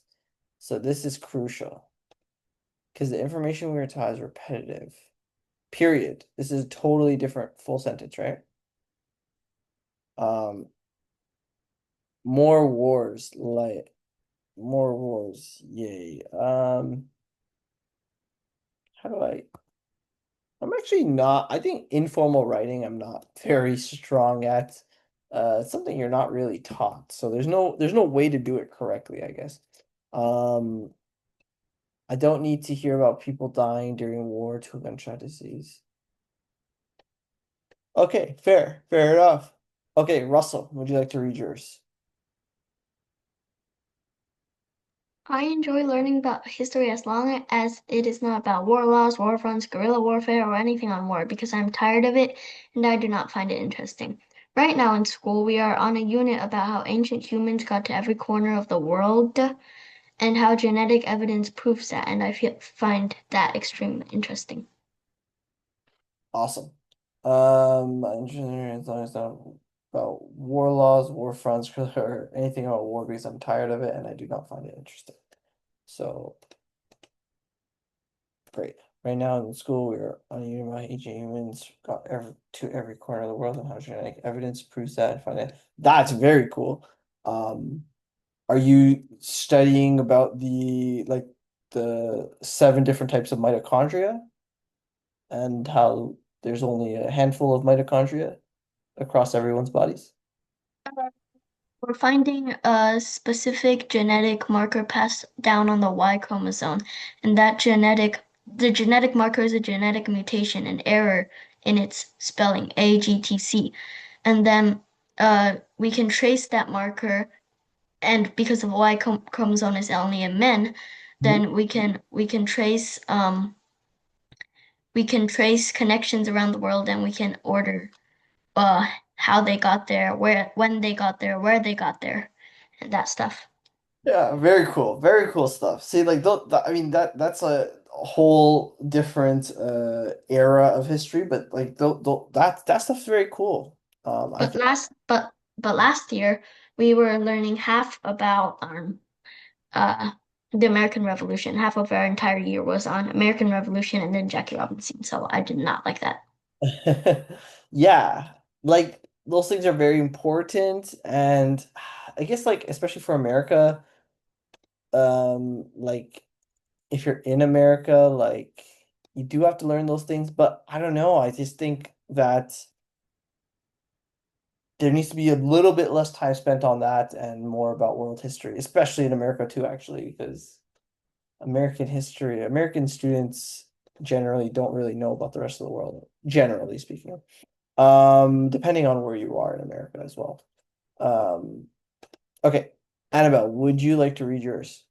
So this is crucial because the information we were taught is repetitive. Period. This is a totally different full sentence, right? More wars, like more wars. Yay. How do I'm actually not, I think informal writing I'm not very strong at. It's something you're not really taught. So there's no way to do it correctly, I guess. Um I don't need to hear about people dying during war to a gunshot disease. Okay, fair enough. Okay, Russell, would you like to read yours? I enjoy learning about history as long as it is not about war laws, war fronts, guerrilla warfare, or anything on war because I'm tired of it and I do not find it interesting. Right now in school, we are on a unit about how ancient humans got to every corner of the world and how genetic evidence proves that, and find that extremely interesting. Awesome. I'm interested as long as not about war laws, war fronts, or anything about war because I'm tired of it and I do not find it interesting. So great. Right now in school, we're on a unit about ancient humans got to every corner of the world and how genetic evidence proves that and find it. That's very cool. Are you studying about the 7 different types of mitochondria and how there's only a handful of mitochondria across everyone's bodies? We're finding a specific genetic marker passed down on the Y chromosome, and the genetic marker is a genetic mutation, an error in its spelling, AGTC. And then we can trace that marker, and because the Y chromosome is only in men, then we can trace connections around the world, and we can order how they got there, when they got there, where they got there, and that stuff. Yeah, very cool. Very cool stuff. See, like I mean that's a whole different era of history, but like that stuff's very cool. I But think last year we were learning half about uh the American Revolution. Half of our entire year was on American Revolution and then Jackie Robinson. So I did not like that. yeah, like those things are very important, and I guess like especially for America, like if you're in America, like you do have to learn those things, but I don't know. I just think that there needs to be a little bit less time spent on that and more about world history, especially in America too, actually, because American history, American students generally don't really know about the rest of the world, generally speaking. Depending on where you are in America as well. Um, okay, Annabelle, would you like to read yours?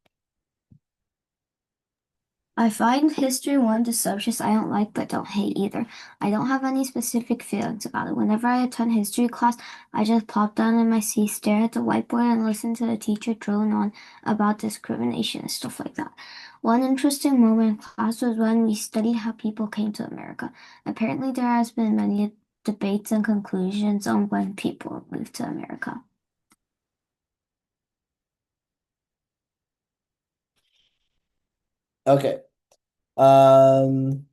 I find history one of the subjects I don't like but don't hate either. I don't have any specific feelings about it. Whenever I attend history class, I just plop down in my seat, stare at the whiteboard, and listen to the teacher drone on about discrimination and stuff like that. One interesting moment in class was when we studied how people came to America. Apparently, there has been many debates and conclusions on when people moved to America. Okay. Um,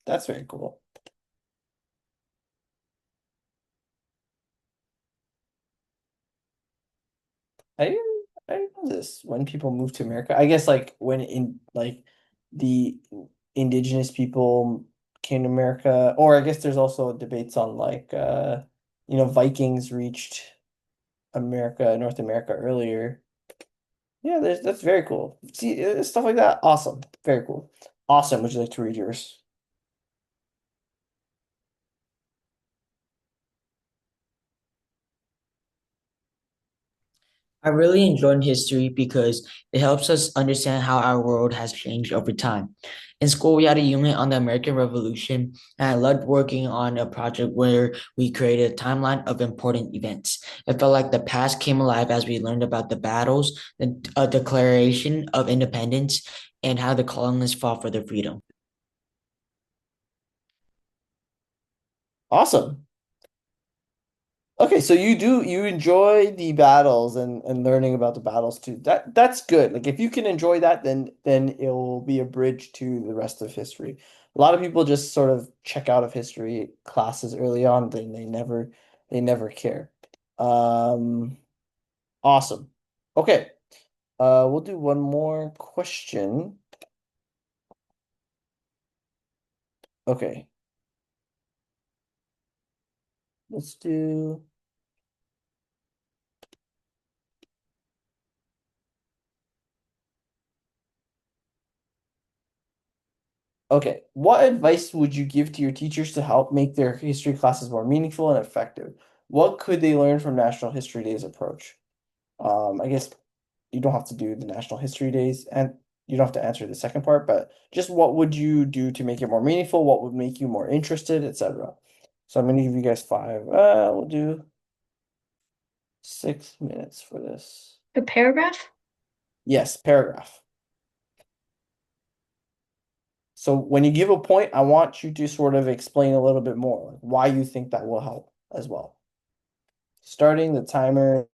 that's very cool. I I didn't know this. When people move to America, I guess like when in like the indigenous people came to America, or I guess there's also debates on like Vikings reached America, North America earlier. Yeah, that's very cool. See, stuff like that. Awesome. Very cool. Awesome. Would you like to read yours? I really enjoyed history because it helps us understand how our world has changed over time. In school, we had a unit on the American Revolution, and I loved working on a project where we created a timeline of important events. It felt like the past came alive as we learned about the battles, the Declaration of Independence, and how the colonists fought for their freedom. Awesome. Okay, so you enjoy the battles and learning about the battles too. That's good. Like if you can enjoy that, then it will be a bridge to the rest of history. A lot of people just sort of check out of history classes early on, then they never care. Um, awesome. Okay. We'll do one more question. Okay. Let's do Okay, what advice would you give to your teachers to help make their history classes more meaningful and effective? What could they learn from National History Day's approach? I guess you don't have to do the National History Days and you don't have to answer the second part, but just what would you do to make it more meaningful? What would make you more interested, etc. So I'm gonna give you guys five. We'll do 6 minutes for this. The paragraph? Yes, paragraph. So when you give a point, I want you to sort of explain a little bit more, like why you think that will help as well. Starting the timer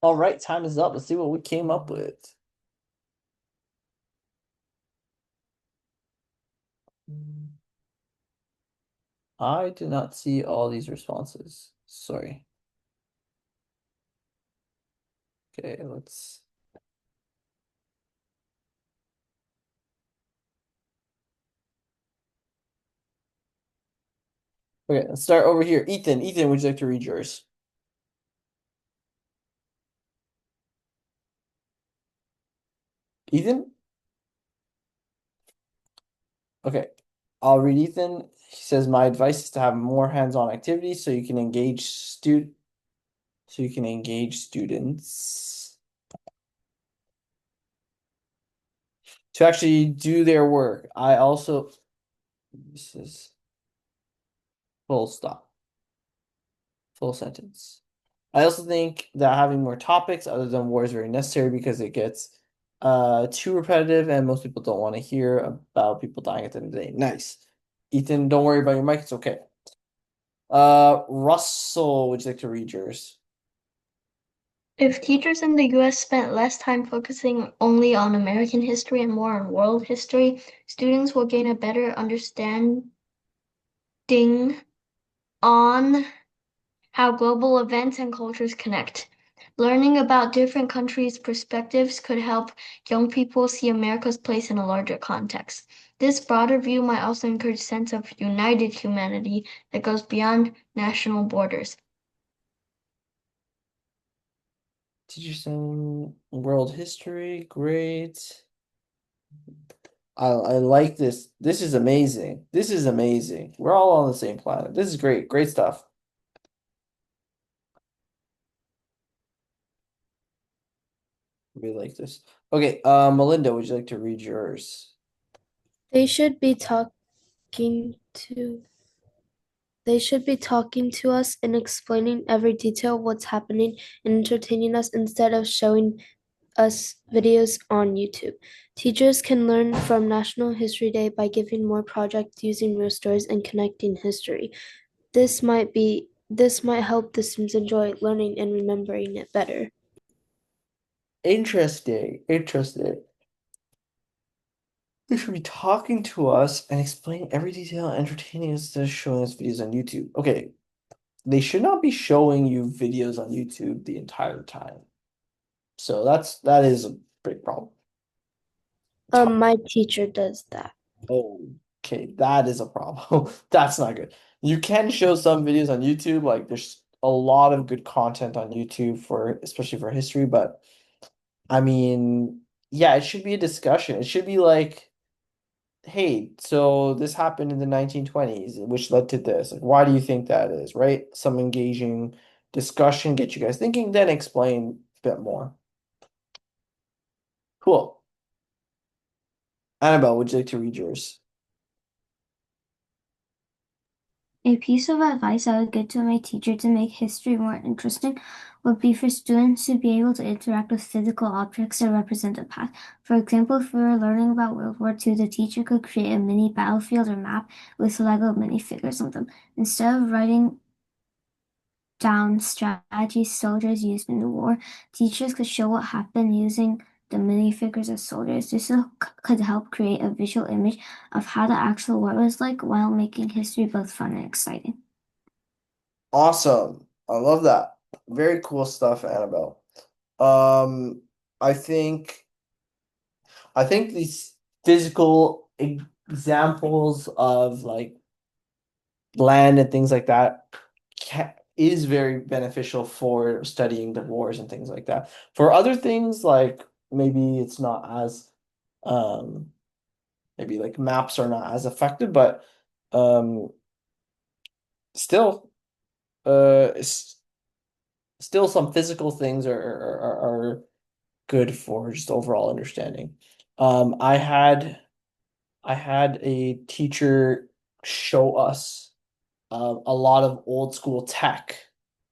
All right, time is up. Let's see what we came up with. I did not see all these responses. Sorry. Okay, let's. Okay, let's start over here. Ethan, would you like to read yours? Ethan? Okay, I'll read Ethan. He says, my advice is to have more hands-on activities so you can engage students to actually do their work. This is full stop, full sentence. I also think that having more topics other than war is very necessary because it gets too repetitive and most people don't want to hear about people dying at the end of the day. Nice. Ethan, don't worry about your mic, it's okay. Russell, would you like to read yours? If teachers in the US spent less time focusing only on American history and more on world history, students will gain a better understanding on how global events and cultures connect. Learning about different countries' perspectives could help young people see America's place in a larger context. This broader view might also encourage a sense of united humanity that goes beyond national borders. Teachers in world history, great. I like this. This is amazing. This is amazing. We're all on the same planet. This is great. Great stuff. Really like this. Okay, Melinda, would you like to read yours? They should be talking to They should be talking to us and explaining every detail of what's happening and entertaining us instead of showing us videos on YouTube. Teachers can learn from National History Day by giving more projects using real stories and connecting history. This might help the students enjoy learning and remembering it better. Interesting. Interesting. They should be talking to us and explaining every detail and entertaining us instead of showing us videos on YouTube. Okay, they should not be showing you videos on YouTube the entire time. So that is a big problem. My teacher does that. Okay, that is a problem. That's not good. You can show some videos on YouTube, like there's a lot of good content on YouTube for especially for history, but I mean, yeah, it should be a discussion. It should be like, hey, so this happened in the 1920s, which led to this. Like, why do you think that is, right? Some engaging discussion, get you guys thinking, then explain a bit more. Cool. Annabelle, would you like to read yours? A piece of advice I would give to my teacher to make history more interesting would be for students to be able to interact with physical objects that represent a past. For example, if we were learning about World War II, the teacher could create a mini battlefield or map with Lego minifigures on them. Instead of writing down strategies soldiers used in the war, teachers could show what happened using the minifigures as soldiers. This could help create a visual image of how the actual war was like while making history both fun and exciting. Awesome. I love that. Very cool stuff, Annabelle. Um, I think these physical examples of like land and things like that is very beneficial for studying the wars and things like that. For other things, like maybe it's not as maybe like maps are not as effective, but um still still some physical things are good for just overall understanding. I had a teacher show us a lot of old school tech,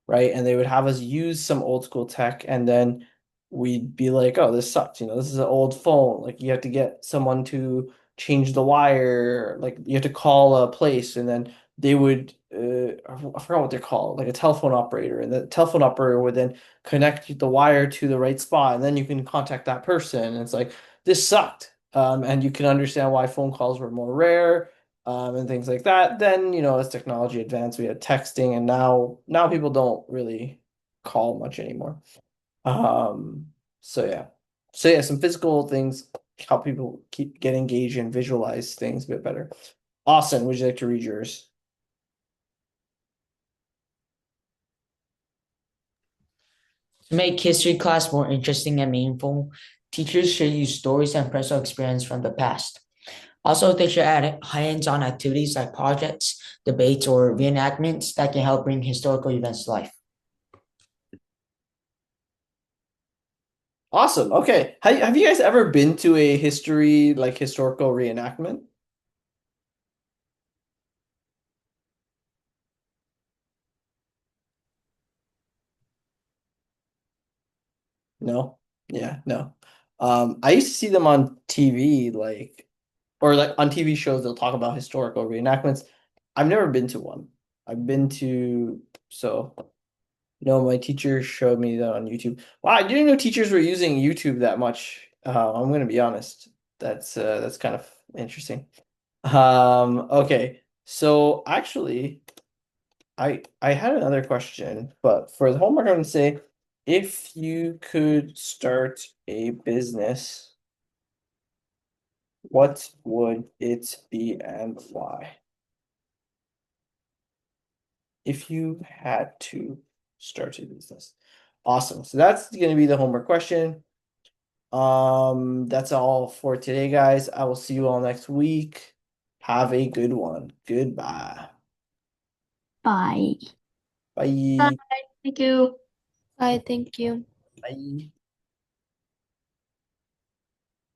right? And they would have us use some old school tech, and then we'd be like, "Oh, this sucks." This is an old phone. Like you have to get someone to change the wire. Like you have to call a place, and then they would I forgot what they're called, like a telephone operator, and the telephone operator would then connect the wire to the right spot, and then you can contact that person. And it's like this sucked, and you can understand why phone calls were more rare, and things like that. Then as technology advanced, we had texting, and now people don't really call much anymore. Um, so yeah, some physical things help people get engaged and visualize things a bit better. Austin, would you like to read yours? To make history class more interesting and meaningful, teachers should use stories and personal experience from the past. Also, they should add hands-on activities like projects, debates, or reenactments that can help bring historical events to life. Awesome. Okay. Have you guys ever been to a historical reenactment? No? Yeah, no. I used to see them on TV, or like on TV shows, they'll talk about historical reenactments. I've never been to one. I've been to, so, no, my teacher showed me that on YouTube. Wow, I didn't know teachers were using YouTube that much. I'm gonna be honest. That's kind of interesting. Okay. So actually, I had another question, but for the homework, I'm gonna say, if you could start a business, what would it be and why? If you had to start a business. Awesome. So that's gonna be the homework question. That's all for today, guys. I will see you all next week. Have a good one. Goodbye. Bye. Bye. Thank you. Bye, thank you. Bye.